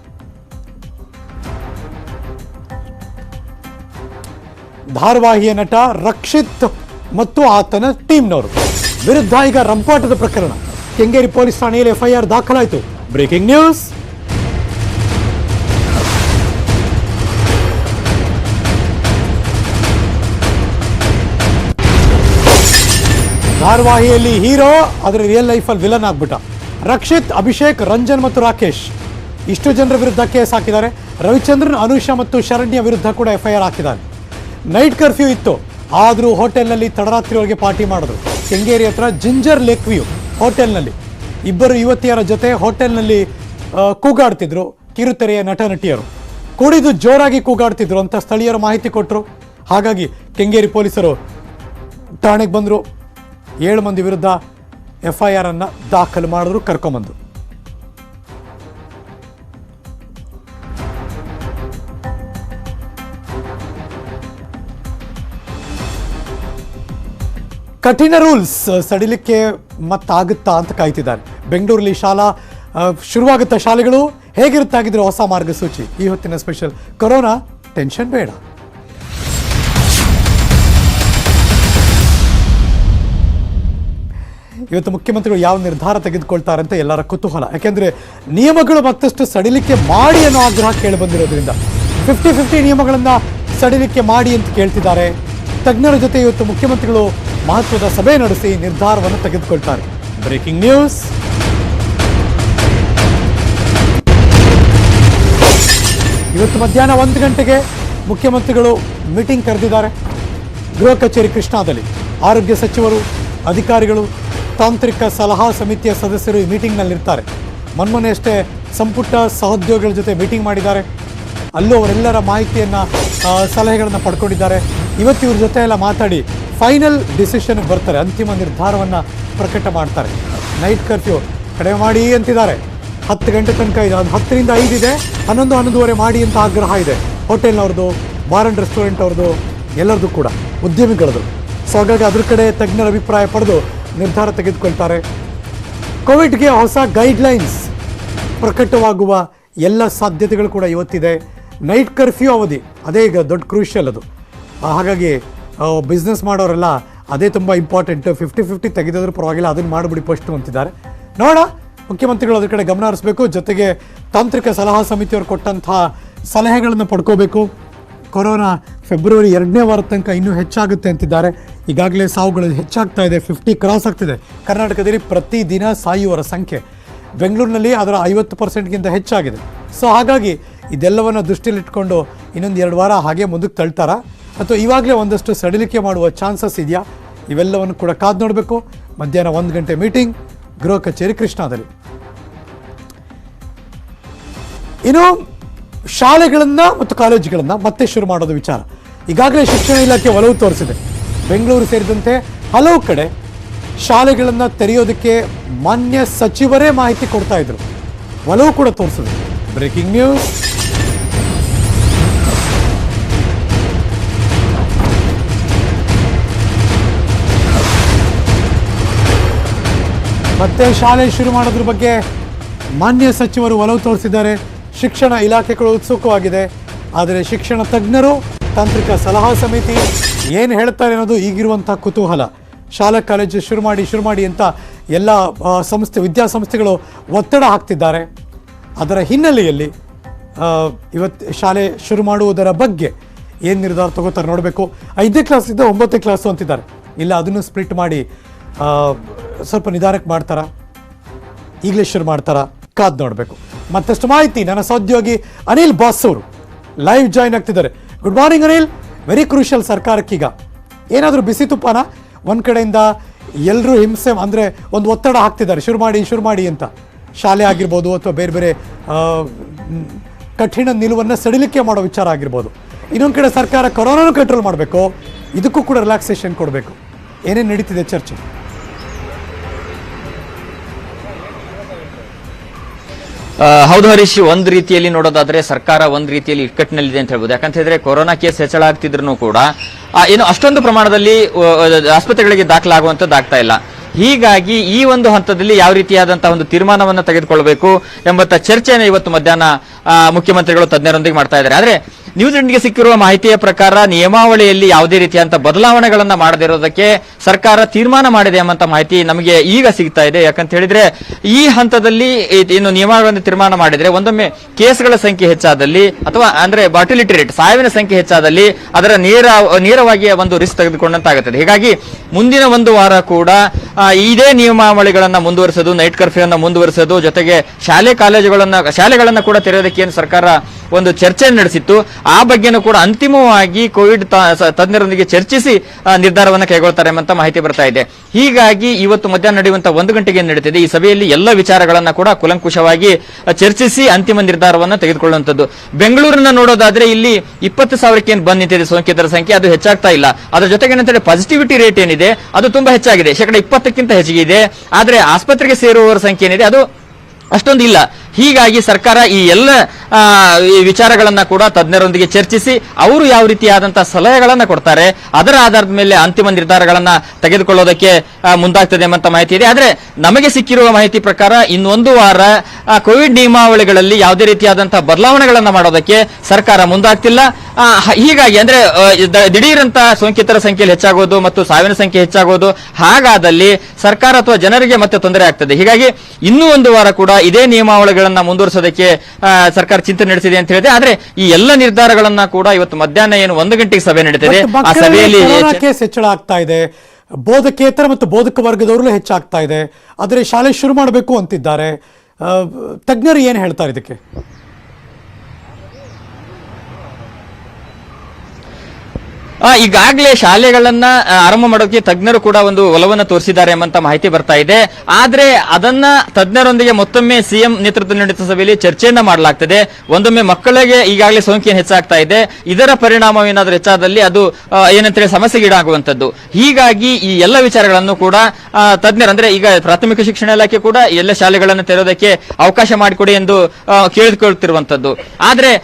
ಧಾರಾವಾಹಿಯ ನಟ ರಕ್ಷಿತ್ ಮತ್ತು ಆತನ ಟೀಮ್ನವರು ವಿರುದ್ಧ ಈಗ ರಂಪಾಟದ ಪ್ರಕರಣ. ಕೆಂಗೇರಿ ಪೊಲೀಸ್ ಠಾಣೆಯಲ್ಲಿ ಎಫ್ಐಆರ್ ದಾಖಲಾಯಿತು. Breaking news. ಧಾರಾವಾಹಿಯಲ್ಲಿ ಹೀರೋ, ಆದರೆ ರಿಯಲ್ ಲೈಫಲ್ಲಿ ವಿಲನ್ ಆಗ್ಬಿಟ್ಟ. ರಕ್ಷಿತ್, ಅಭಿಷೇಕ್, ರಂಜನ್ ಮತ್ತು ರಾಕೇಶ್ ಇಷ್ಟು ಜನರ ವಿರುದ್ಧ ಕೇಸ್ ಹಾಕಿದ್ದಾರೆ. ರವಿಚಂದ್ರನ್, ಅನುಷಾ ಮತ್ತು ಶರಣ್ಯ ವಿರುದ್ಧ ಕೂಡ ಎಫ್ಐಆರ್ ಹಾಕಿದ್ದಾರೆ. ನೈಟ್ ಕರ್ಫ್ಯೂ ಇತ್ತು, ಆದರೂ ಹೋಟೆಲ್ನಲ್ಲಿ ತಡರಾತ್ರಿವರೆಗೆ ಪಾರ್ಟಿ ಮಾಡಿದ್ರು. ಕೆಂಗೇರಿ ಹತ್ರ ಜಿಂಜರ್ ಲೇಕ್ ವ್ಯೂ ಹೋಟೆಲ್ನಲ್ಲಿ ಇಬ್ಬರು ಯುವತಿಯರ ಜೊತೆ ಹೋಟೆಲ್ನಲ್ಲಿ ಕೂಗಾಡ್ತಿದ್ರು. ಕಿರುತೆರೆಯ ನಟ ನಟಿಯರು ಕುಡಿದು ಜೋರಾಗಿ ಕೂಗಾಡ್ತಿದ್ರು ಅಂತ ಸ್ಥಳೀಯರು ಮಾಹಿತಿ ಕೊಟ್ಟರು. ಹಾಗಾಗಿ ಕೆಂಗೇರಿ ಪೊಲೀಸರು ಠಾಣೆಗೆ ಬಂದರು. 7 ಮಂದಿ ವಿರುದ್ಧ ಎಫ್ಐಆರ್ ಅನ್ನು ದಾಖಲು ಮಾಡಿದ್ರು, ಕರ್ಕೊಂಬಂದು. ಕಠಿಣ ರೂಲ್ಸ್ ಸಡಿಲಿಕ್ಕೆ ಮತ್ತಾಗುತ್ತಾ ಅಂತ ಕಾಯ್ತಿದ್ದಾರೆ. ಬೆಂಗಳೂರಲ್ಲಿ ಶುರುವಾಗುತ್ತಾ ಶಾಲೆಗಳು? ಹೇಗಿರುತ್ತಾಗಿದ್ರೆ ಹೊಸ ಮಾರ್ಗಸೂಚಿ. ಈ ಹೊತ್ತಿನ ಸ್ಪೆಷಲ್. ಕೊರೋನಾ ಟೆನ್ಷನ್ ಬೇಡ. ಇವತ್ತು ಮುಖ್ಯಮಂತ್ರಿಗಳು ಯಾವ ನಿರ್ಧಾರ ತೆಗೆದುಕೊಳ್ತಾರೆ ಅಂತ ಎಲ್ಲರ ಕುತೂಹಲ. ಯಾಕೆಂದರೆ ನಿಯಮಗಳು ಮತ್ತಷ್ಟು ಸಡಿಲಿಕೆ ಮಾಡಿ ಅನ್ನೋ ಆಗ್ರಹ ಕೇಳಿಬಂದಿರೋದ್ರಿಂದ 50-50 ನಿಯಮಗಳನ್ನು ಸಡಿಲಿಕೆ ಮಾಡಿ ಅಂತ ಕೇಳ್ತಿದ್ದಾರೆ. ತಜ್ಞರ ಜೊತೆ ಇವತ್ತು ಮುಖ್ಯಮಂತ್ರಿಗಳು ಮಹತ್ವದ ಸಭೆ ನಡೆಸಿ ನಿರ್ಧಾರವನ್ನು ತೆಗೆದುಕೊಳ್ತಾರೆ. Breaking news. ಇವತ್ತು ಮಧ್ಯಾಹ್ನ 1 ಗಂಟೆಗೆ ಮುಖ್ಯಮಂತ್ರಿಗಳು ಮೀಟಿಂಗ್ ಕರೆದಿದ್ದಾರೆ. ಗೃಹ ಕಚೇರಿ ಕೃಷ್ಣಾದಲ್ಲಿ ಆರೋಗ್ಯ ಸಚಿವರು, ಅಧಿಕಾರಿಗಳು, ತಾಂತ್ರಿಕ ಸಲಹಾ ಸಮಿತಿಯ ಸದಸ್ಯರು ಈ ಮೀಟಿಂಗ್ನಲ್ಲಿರ್ತಾರೆ. ಮೊನ್ನೆಯಷ್ಟೇ ಸಂಪುಟ ಸಹೋದ್ಯೋಗಿಗಳ ಜೊತೆ ಮೀಟಿಂಗ್ ಮಾಡಿದ್ದಾರೆ. ಅಲ್ಲೂ ಅವರೆಲ್ಲರ ಮಾಹಿತಿಯನ್ನು, ಸಲಹೆಗಳನ್ನು ಪಡ್ಕೊಂಡಿದ್ದಾರೆ. ಇವತ್ತು ಇವ್ರ ಜೊತೆ ಎಲ್ಲ ಮಾತಾಡಿ ಫೈನಲ್ ಡಿಸಿಷನ್ಗೆ ಬರ್ತಾರೆ. ಅಂತಿಮ ನಿರ್ಧಾರವನ್ನು ಪ್ರಕಟ ಮಾಡ್ತಾರೆ. ನೈಟ್ ಕರ್ಫ್ಯೂ ಕಡಿಮೆ ಮಾಡಿ ಅಂತಿದ್ದಾರೆ. 10 ಗಂಟೆ ತನಕ ಇದೆ. ಅದು 10 ರಿಂದ 5 ಇದೆ. 11-11:30 ಮಾಡಿ ಅಂತ ಆಗ್ರಹ ಇದೆ. ಹೋಟೆಲ್ನವ್ರದ್ದು, ಬಾರ್ ಆ್ಯಂಡ್ ರೆಸ್ಟೋರೆಂಟ್ ಅವ್ರದ್ದು, ಎಲ್ಲರದ್ದು ಕೂಡ, ಉದ್ಯಮಿಗಳದ್ದು. ಸೊ ಹಾಗಾಗಿ ಅದ್ರ ಕಡೆ ತಜ್ಞರ ಅಭಿಪ್ರಾಯ ಪಡೆದು ನಿರ್ಧಾರ ತೆಗೆದುಕೊಳ್ತಾರೆ. ಕೋವಿಡ್ಗೆ ಹೊಸ ಗೈಡ್ಲೈನ್ಸ್ ಪ್ರಕಟವಾಗುವ ಎಲ್ಲ ಸಾಧ್ಯತೆಗಳು ಕೂಡ ಇವತ್ತಿದೆ. ನೈಟ್ ಕರ್ಫ್ಯೂ ಅವಧಿ ಅದೇ ಈಗ ದೊಡ್ಡ ಕ್ರೂಷಿಯಲ್ ಅದು. ಹಾಗಾಗಿ ಬಿಸ್ನೆಸ್ ಮಾಡೋರೆಲ್ಲ ಅದೇ ತುಂಬ ಇಂಪಾರ್ಟೆಂಟ್. 50-50 ತೆಗೆದಿದ್ರು ಪರವಾಗಿಲ್ಲ, ಅದನ್ನು ಮಾಡಿಬಿಡಿ ಫಸ್ಟು ಅಂತಿದ್ದಾರೆ. ನೋಡೋಣ ಮುಖ್ಯಮಂತ್ರಿಗಳು ಅದ್ರ ಕಡೆ ಗಮನ ಹರಿಸಬೇಕು. ಜೊತೆಗೆ ತಾಂತ್ರಿಕ ಸಲಹಾ ಸಮಿತಿಯವರು ಕೊಟ್ಟಂತಹ ಸಲಹೆಗಳನ್ನು ಪಡ್ಕೋಬೇಕು. ಕೊರೋನಾ ಫೆಬ್ರವರಿ 2ನೇ ವಾರದ ತನಕ ಇನ್ನೂ ಹೆಚ್ಚಾಗುತ್ತೆ ಅಂತಿದ್ದಾರೆ. ಈಗಾಗಲೇ ಸಾವುಗಳು ಹೆಚ್ಚಾಗ್ತಾ ಇದೆ, 50 ಕ್ರಾಸ್ ಆಗ್ತಿದೆ. ಕರ್ನಾಟಕದಲ್ಲಿ ಪ್ರತಿದಿನ ಸಾಯುವವರ ಸಂಖ್ಯೆ ಬೆಂಗಳೂರಿನಲ್ಲಿ ಅದರ 50%ಗಿಂತ ಹೆಚ್ಚಾಗಿದೆ. ಸೊ ಹಾಗಾಗಿ ಇದೆಲ್ಲವನ್ನು ದೃಷ್ಟಿಯಲ್ಲಿಟ್ಕೊಂಡು ಇನ್ನೊಂದು 2 ವಾರ ಹಾಗೆ ಮುಂದಕ್ಕೆ ತಳ್ತಾರಾ ಅಥವಾ ಇವಾಗಲೇ ಒಂದಷ್ಟು ಸಡಿಲಿಕೆ ಮಾಡುವ ಚಾನ್ಸಸ್ ಇದೆಯಾ? ಇವೆಲ್ಲವನ್ನು ಕೂಡ ಕಾದು ನೋಡಬೇಕು. ಮಧ್ಯಾಹ್ನ 1 ಗಂಟೆ ಮೀಟಿಂಗ್ ಗೃಹ ಕಚೇರಿ ಕೃಷ್ಣಾದಲ್ಲಿ. ಇನ್ನು ಶಾಲೆಗಳನ್ನು ಮತ್ತು ಕಾಲೇಜುಗಳನ್ನು ಮತ್ತೆ ಶುರು ಮಾಡೋದು ವಿಚಾರ ಈಗಾಗಲೇ ಶಿಕ್ಷಣ ಇಲಾಖೆ ಒಲವು ತೋರಿಸಿದೆ. ಬೆಂಗಳೂರು ಸೇರಿದಂತೆ ಹಲವು ಕಡೆ ಶಾಲೆಗಳನ್ನು ತೆರೆಯೋದಕ್ಕೆ ಮಾನ್ಯ ಸಚಿವರೇ ಮಾಹಿತಿ ಕೊಡ್ತಾ ಇದ್ರು, ಒಲವು ಕೂಡ ತೋರಿಸಿದ್ರು. Breaking news. ಮತ್ತೆ ಶಾಲೆ ಶುರು ಮಾಡೋದ್ರ ಬಗ್ಗೆ ಮಾನ್ಯ ಸಚಿವರು ಒಲವು ತೋರಿಸಿದ್ದಾರೆ. ಶಿಕ್ಷಣ ಇಲಾಖೆಗಳು ಉತ್ಸುಕವಾಗಿದೆ. ಆದರೆ ಶಿಕ್ಷಣ ತಜ್ಞರು, ತಾಂತ್ರಿಕ ಸಲಹಾ ಸಮಿತಿ ಏನು ಹೇಳ್ತಾರೆ ಅನ್ನೋದು ಈಗಿರುವಂಥ ಕುತೂಹಲ. ಶಾಲಾ ಕಾಲೇಜು ಶುರು ಮಾಡಿ ಅಂತ ಎಲ್ಲ ವಿದ್ಯಾಸಂಸ್ಥೆಗಳು ಒತ್ತಡ ಹಾಕ್ತಿದ್ದಾರೆ. ಅದರ ಹಿನ್ನೆಲೆಯಲ್ಲಿ ಇವತ್ತು ಶಾಲೆ ಶುರು ಮಾಡುವುದರ ಬಗ್ಗೆ ಏನು ನಿರ್ಧಾರ ತಗೋತಾರೆ ನೋಡಬೇಕು. 5ನೇ ಕ್ಲಾಸಿಂದ 9ನೇ ಕ್ಲಾಸು ಅಂತಿದ್ದಾರೆ. ಇಲ್ಲ ಅದನ್ನು ಸ್ಪ್ಲಿಟ್ ಮಾಡಿ ಸ್ವಲ್ಪ ನಿಧಾನಕ್ಕೆ ಮಾಡ್ತಾರಾ, ಈಗಲೇ ಶುರು ಮಾಡ್ತಾರಾ, ಕಾದು ನೋಡಬೇಕು. ಮತ್ತಷ್ಟು ಮಾಹಿತಿ ನನ್ನ ಸಹೋದ್ಯೋಗಿ ಅನಿಲ್ ಬಾಸ್ ಅವರು ಲೈವ್ ಜಾಯಿನ್ ಆಗ್ತಿದ್ದಾರೆ. Good morning Anil. Very crucial ಸರ್ಕಾರಕ್ಕೀಗ ಏನಾದರೂ ಬಿಸಿ ತುಪ್ಪನ ಒಂದು ಕಡೆಯಿಂದ ಎಲ್ಲರೂ ಹಿಂಸೆ ಅಂದರೆ ಒಂದು ಒತ್ತಡ ಹಾಕ್ತಿದ್ದಾರೆ, ಶುರು ಮಾಡಿ ಅಂತ. ಶಾಲೆ ಆಗಿರ್ಬೋದು ಅಥವಾ ಬೇರೆ ಬೇರೆ ಕಠಿಣ ನಿಲುವನ್ನು ಸಡಿಲಿಕೆ ಮಾಡೋ ವಿಚಾರ ಆಗಿರ್ಬೋದು. ಇನ್ನೊಂದು ಕಡೆ ಸರ್ಕಾರ ಕೊರೋನಾನು ಕಂಟ್ರೋಲ್ ಮಾಡಬೇಕು, ಇದಕ್ಕೂ ಕೂಡ ರಿಲ್ಯಾಕ್ಸೇಷನ್ ಕೊಡಬೇಕು. ಏನೇನು ನಡೀತಿದೆ ಚರ್ಚೆ? ಹೌದು ಹರೀಶ್, ಒಂದ್ ರೀತಿಯಲ್ಲಿ ನೋಡೋದಾದ್ರೆ ಸರ್ಕಾರ ಒಂದ್ ರೀತಿಯಲ್ಲಿ ಇಕ್ಕಟ್ಟಿನಲ್ಲಿದೆ ಅಂತ ಹೇಳ್ಬೋದು. ಯಾಕಂತ ಹೇಳಿದ್ರೆ ಕೊರೋನಾ ಕೇಸ್ ಹೆಚ್ಚಳ ಆಗ್ತಿದ್ರು ಕೂಡ ಏನು ಅಷ್ಟೊಂದು ಪ್ರಮಾಣದಲ್ಲಿ ಆಸ್ಪತ್ರೆಗಳಿಗೆ ದಾಖಲಾಗುವಂತದ್ದು ಆಗ್ತಾ ಇಲ್ಲ. ಹೀಗಾಗಿ ಈ ಒಂದು ಹಂತದಲ್ಲಿ ಯಾವ ರೀತಿಯಾದಂತಹ ಒಂದು ತೀರ್ಮಾನವನ್ನು ತೆಗೆದುಕೊಳ್ಳಬೇಕು ಎಂಬಂತ ಚರ್ಚೆಯನ್ನು ಇವತ್ತು ಮಧ್ಯಾಹ್ನ ಮುಖ್ಯಮಂತ್ರಿಗಳು ತಜ್ಞರೊಂದಿಗೆ ಮಾಡ್ತಾ ಇದ್ದಾರೆ. ಆದ್ರೆ ನ್ಯೂಜಿಲೆಂಡ್ಗೆ ಸಿಕ್ಕಿರುವ ಮಾಹಿತಿಯ ಪ್ರಕಾರ ನಿಯಮಾವಳಿಯಲ್ಲಿ ಯಾವುದೇ ರೀತಿಯಂತ ಬದಲಾವಣೆಗಳನ್ನ ಮಾಡದಿರೋದಕ್ಕೆ ಸರ್ಕಾರ ತೀರ್ಮಾನ ಮಾಡಿದೆ ಎಂಬಂತ ಮಾಹಿತಿ ನಮಗೆ ಈಗ ಸಿಗ್ತಾ ಇದೆ. ಯಾಕಂತ ಹೇಳಿದ್ರೆ ಈ ಹಂತದಲ್ಲಿ ಇನ್ನು ನಿಯಮಗಳನ್ನು ತೀರ್ಮಾನ ಮಾಡಿದ್ರೆ ಒಂದೊಮ್ಮೆ ಕೇಸ್ಗಳ ಸಂಖ್ಯೆ ಹೆಚ್ಚಾದಲ್ಲಿ ಅಥವಾ ಅಂದ್ರೆ ಮಾರ್ಟಿಲಿಟಿ ರೇಟ್ ಸಾವಿನ ಸಂಖ್ಯೆ ಹೆಚ್ಚಾದಲ್ಲಿ ಅದರ ನೇರವಾಗಿ ಒಂದು ರಿಸ್ಕ್ ತೆಗೆದುಕೊಂಡಂತಾಗುತ್ತದೆ. ಹೀಗಾಗಿ ಮುಂದಿನ ಒಂದು ವಾರ ಕೂಡ ಇದೇ ನಿಯಮಾವಳಿಗಳನ್ನ ಮುಂದುವರಿಸೋದು, ನೈಟ್ ಕರ್ಫ್ಯೂ ಅನ್ನು ಮುಂದುವರಿಸೋದು, ಜೊತೆಗೆ ಶಾಲೆಗಳನ್ನ ಕೂಡ ತೆರೆಯೋದಕ್ಕೆ ಏನು ಸರ್ಕಾರ ಒಂದು ಚರ್ಚೆ ನಡೆಸಿತ್ತು. ಆ ಬಗ್ಗೆನೂ ಕೂಡ ಅಂತಿಮವಾಗಿ ಕೋವಿಡ್ ತಜ್ಞರೊಂದಿಗೆ ಚರ್ಚಿಸಿ ನಿರ್ಧಾರವನ್ನು ಕೈಗೊಳ್ತಾರೆ ಎಂಬಂತ ಮಾಹಿತಿ ಬರ್ತಾ ಇದೆ. ಹೀಗಾಗಿ ಇವತ್ತು ಮಧ್ಯಾಹ್ನ ನಡೆಯುವಂತಹ 1 ಗಂಟೆಗೆ ನಡೀತಿದೆ ಈ ಸಭೆಯಲ್ಲಿ ಎಲ್ಲ ವಿಚಾರಗಳನ್ನ ಕೂಡ ಕೂಲಂಕುಷವಾಗಿ ಚರ್ಚಿಸಿ ಅಂತಿಮ ನಿರ್ಧಾರವನ್ನು ತೆಗೆದುಕೊಳ್ಳುವಂತದ್ದು. ಬೆಂಗಳೂರನ್ನ ನೋಡೋದಾದ್ರೆ ಇಲ್ಲಿ 20,000ಕ್ಕೆ ಏನು ಬಂದ್ ನಿಂತಿದೆ ಸೋಂಕಿತರ ಸಂಖ್ಯೆ, ಅದು ಹೆಚ್ಚಾಗ್ತಾ ಇಲ್ಲ. ಅದರ ಜೊತೆಗೆ ಏನಂತೇಳಿ ಪಾಸಿಟಿವಿಟಿ ರೇಟ್ ಏನಿದೆ ಅದು ತುಂಬಾ ಹೆಚ್ಚಾಗಿದೆ, 20% ಹೆಚ್ಚಿಗೆ ಇದೆ. ಆದ್ರೆ ಆಸ್ಪತ್ರೆಗೆ ಸೇರುವವರ ಸಂಖ್ಯೆ ಏನಿದೆ ಅದು ಅಷ್ಟೊಂದು ಇಲ್ಲ. ಹೀಗಾಗಿ ಸರ್ಕಾರ ಈ ಎಲ್ಲ ವಿಚಾರಗಳನ್ನ ಕೂಡ ತಜ್ಞರೊಂದಿಗೆ ಚರ್ಚಿಸಿ ಅವರು ಯಾವ ರೀತಿಯಾದಂತಹ ಸಲಹೆಗಳನ್ನ ಕೊಡ್ತಾರೆ ಅದರ ಆಧಾರದ ಮೇಲೆ ಅಂತಿಮ ನಿರ್ಧಾರಗಳನ್ನ ತೆಗೆದುಕೊಳ್ಳೋದಕ್ಕೆ ಮುಂದಾಗ್ತದೆ ಎಂಬಂತ ಮಾಹಿತಿ ಇದೆ. ಆದ್ರೆ ನಮಗೆ ಸಿಕ್ಕಿರುವ ಮಾಹಿತಿ ಪ್ರಕಾರ ಇನ್ನೊಂದು ವಾರ ಕೋವಿಡ್ ನಿಯಮಾವಳಿಗಳಲ್ಲಿ ಯಾವುದೇ ರೀತಿಯಾದಂತಹ ಬದಲಾವಣೆಗಳನ್ನ ಮಾಡೋದಕ್ಕೆ ಸರ್ಕಾರ ಮುಂದಾಗ್ತಿಲ್ಲ. ಹೀಗಾಗಿ ಅಂದ್ರೆ ದಿಢೀರಂತ ಸೋಂಕಿತರ ಸಂಖ್ಯೆಯಲ್ಲಿ ಹೆಚ್ಚಾಗೋದು ಮತ್ತು ಸಾವಿನ ಸಂಖ್ಯೆ ಹೆಚ್ಚಾಗೋದು, ಹಾಗಾದಲ್ಲಿ ಸರ್ಕಾರ ಅಥವಾ ಜನರಿಗೆ ಮತ್ತೆ ತೊಂದರೆ ಆಗ್ತದೆ. ಹೀಗಾಗಿ ಇನ್ನೂ ಒಂದು ವಾರ ಕೂಡ ಇದೇ ನಿಯಮಾವಳಿಗಳನ್ನ ಮುಂದುವರಿಸೋದಕ್ಕೆ ಸರ್ಕಾರ ಚಿಂತನೆ ನಡೆಸಿದೆ ಅಂತ ಹೇಳಿದೆ. ಆದ್ರೆ ಈ ಎಲ್ಲ ನಿರ್ಧಾರಗಳನ್ನ ಕೂಡ ಇವತ್ತು ಮಧ್ಯಾಹ್ನ ಏನು 1 ಗಂಟೆಗೆ ಸಭೆ ನಡೀತಿದೆ. ಆ ಸಭೆಯಲ್ಲಿ ಕೇಸ್ ಹೆಚ್ಚಳ ಆಗ್ತಾ ಇದೆ, ಬೋಧಕೇತರ ಮತ್ತು ಬೋಧಕ ವರ್ಗದವರಲ್ಲೂ ಹೆಚ್ಚಾಗ್ತಾ ಇದೆ. ಆದರೆ ಶಾಲೆ ಶುರು ಮಾಡಬೇಕು ಅಂತಿದ್ದಾರೆ. ತಜ್ಞರು ಏನು ಹೇಳ್ತಾರೆ ಇದಕ್ಕೆ? ಈಗಾಗಲೇ ಶಾಲೆಗಳನ್ನ ಆರಂಭ ಮಾಡೋಕೆ ತಜ್ಞರು ಕೂಡ ಒಂದು ಒಲವನ್ನು ತೋರಿಸಿದ್ದಾರೆ ಎಂಬಂತ ಮಾಹಿತಿ ಬರ್ತಾ ಇದೆ. ಆದ್ರೆ ಅದನ್ನ ತಜ್ಞರೊಂದಿಗೆ ಮತ್ತೊಮ್ಮೆ ಸಿಎಂ ನೇತೃತ್ವದಲ್ಲಿ ನಡೆದ ಸಭೆಯಲ್ಲಿ ಚರ್ಚೆಯನ್ನ ಮಾಡಲಾಗ್ತದೆ. ಒಂದೊಮ್ಮೆ ಮಕ್ಕಳಿಗೆ ಈಗಾಗಲೇ ಸೋಂಕಿನ ಹೆಚ್ಚಾಗ್ತಾ ಇದೆ, ಇದರ ಪರಿಣಾಮವೇನಾದ್ರೂ ಹೆಚ್ಚಾದಲ್ಲಿ ಅದು ಏನಂತೇಳಿ ಸಮಸ್ಯೆಗೀಡಾಗುವಂತದ್ದು. ಹೀಗಾಗಿ ಈ ಎಲ್ಲ ವಿಚಾರಗಳನ್ನು ಕೂಡ ತಜ್ಞರು ಅಂದ್ರೆ ಈಗ ಪ್ರಾಥಮಿಕ ಶಿಕ್ಷಣ ಇಲಾಖೆ ಕೂಡ ಎಲ್ಲ ಶಾಲೆಗಳನ್ನು ತೆರೆಯೋದಕ್ಕೆ ಅವಕಾಶ ಮಾಡಿಕೊಡಿ ಎಂದು ಕೇಳಿಕೊಳ್ಳುತ್ತಿರುವಂತದ್ದು. ಆದ್ರೆ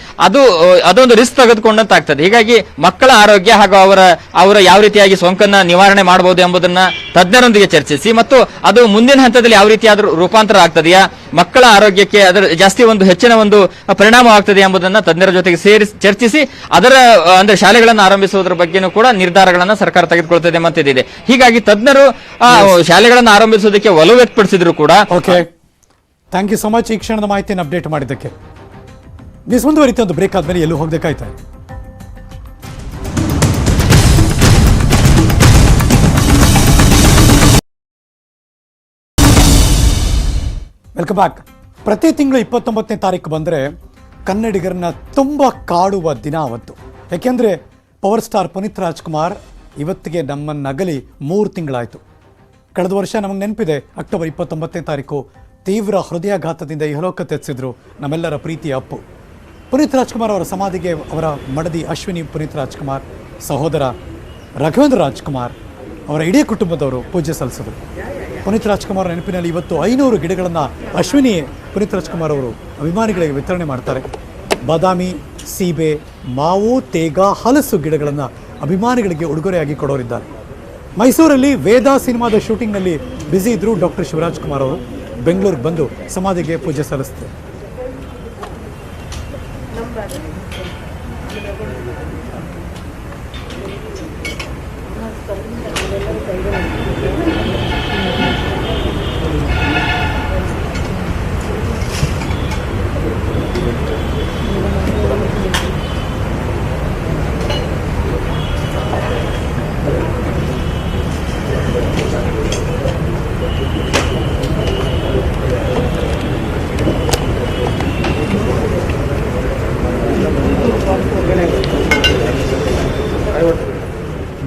ಅದೊಂದು ರಿಸ್ಕ್ ತೆಗೆದುಕೊಂಡಂತಾಗ್ತದೆ. ಹೀಗಾಗಿ ಮಕ್ಕಳ ಆರೋಗ್ಯ ಹಾಗೂ ಅವರ ಯಾವ ರೀತಿಯಾಗಿ ಸೋಂಕನ್ನ ನಿವಾರಣೆ ಮಾಡಬಹುದು ಎಂಬುದನ್ನ ತಜ್ಞರೊಂದಿಗೆ ಚರ್ಚಿಸಿ ಮತ್ತು ಅದು ಮುಂದಿನ ಹಂತದಲ್ಲಿ ಯಾವ ರೀತಿಯಾದ್ರೂ ರೂಪಾಂತರ ಆಗ್ತದೆಯಾ, ಮಕ್ಕಳ ಆರೋಗ್ಯಕ್ಕೆ ಅದರ ಜಾಸ್ತಿ ಒಂದು ಹೆಚ್ಚಿನ ಒಂದು ಪರಿಣಾಮವಾಗ್ತದೆ ಎಂಬುದನ್ನ ತಜ್ಞರ ಜೊತೆಗೆ ಚರ್ಚಿಸಿ ಅದರ ಅಂದ್ರೆ ಶಾಲೆಗಳನ್ನು ಆರಂಭಿಸುವುದರ ಬಗ್ಗೆನೂ ಕೂಡ ನಿರ್ಧಾರಗಳನ್ನ ಸರ್ಕಾರ ತೆಗೆದುಕೊಳ್ತದೆ ಎಂಬಂತಿದೆ. ಹೀಗಾಗಿ ತಜ್ಞರು ಶಾಲೆಗಳನ್ನು ಆರಂಭಿಸುವುದಕ್ಕೆ ಒಲವು ವ್ಯಕ್ತಪಡಿಸಿದ್ರು ಕೂಡ ಥ್ಯಾಂಕ್ ಯು ಸೊ ಮಚ್ ಈ ಕ್ಷಣದ ಮಾಹಿತಿಯನ್ನು ಅಪ್ಡೇಟ್ ಮಾಡಿದ್ದಕ್ಕೆ. ನ್ಯೂಸ್ ಮುಂದುವರಿತ ಒಂದು ಬ್ರೇಕ್ ಆದಮೇಲೆ ಎಲ್ಲೂ ಹೋಗಬೇಕಾಯ್ತಾ. Welcome back. ಪ್ರತಿ ತಿಂಗಳು 29ನೇ ತಾರೀಕು ಬಂದರೆ ಕನ್ನಡಿಗರನ್ನ ತುಂಬ ಕಾಡುವ ದಿನ ಅವತ್ತು. ಯಾಕೆಂದರೆ ಪವರ್ ಸ್ಟಾರ್ ಪುನೀತ್ ರಾಜ್ಕುಮಾರ್ ಇವತ್ತಿಗೆ ನಮ್ಮನ್ನಗಲಿ 3 ತಿಂಗಳಾಯಿತು. ಕಳೆದ ವರ್ಷ ನಮಗೆ ನೆನಪಿದೆ, ಅಕ್ಟೋಬರ್ 29ನೇ ತಾರೀಕು ತೀವ್ರ ಹೃದಯಾಘಾತದಿಂದ ಇಹಲೋಕ ತೆತ್ತಿಸಿದ್ರು ನಮ್ಮೆಲ್ಲರ ಪ್ರೀತಿಯ ಅಪ್ಪು ಪುನೀತ್ ರಾಜ್ಕುಮಾರ್. ಅವರ ಸಮಾಧಿಗೆ ಅವರ ಮಡದಿ ಅಶ್ವಿನಿ ಪುನೀತ್ ರಾಜ್ಕುಮಾರ್, ಸಹೋದರ ರಾಘವೇಂದ್ರ ರಾಜ್ಕುಮಾರ್, ಅವರ ಇಡೀ ಕುಟುಂಬದವರು ಪೂಜೆ ಸಲ್ಲಿಸಿದರು. ಪುನೀತ್ ರಾಜ್ಕುಮಾರ್ ನೆನಪಿನಲ್ಲಿ ಇವತ್ತು 500 ಗಿಡಗಳನ್ನು ಅಶ್ವಿನಿ ಪುನೀತ್ ರಾಜ್ಕುಮಾರ್ ಅವರು ಅಭಿಮಾನಿಗಳಿಗೆ ವಿತರಣೆ ಮಾಡ್ತಾರೆ. ಬಾದಾಮಿ, ಸೀಬೆ, ಮಾವು, ತೇಗ, ಹಲಸು ಗಿಡಗಳನ್ನು ಅಭಿಮಾನಿಗಳಿಗೆ ಉಡುಗೊರೆಯಾಗಿ ಕೊಡೋರಿದ್ದಾರೆ. ಮೈಸೂರಲ್ಲಿ ವೇದ ಸಿನಿಮಾದ ಶೂಟಿಂಗ್ನಲ್ಲಿ ಬ್ಯುಸಿ ಇದ್ದರು ಡಾಕ್ಟರ್ ಶಿವರಾಜ್ ಕುಮಾರ್ ಅವರು. ಬೆಂಗಳೂರಿಗೆ ಬಂದು ಸಮಾಧಿಗೆ ಪೂಜೆ ಸಲ್ಲಿಸ್ತಾರೆ.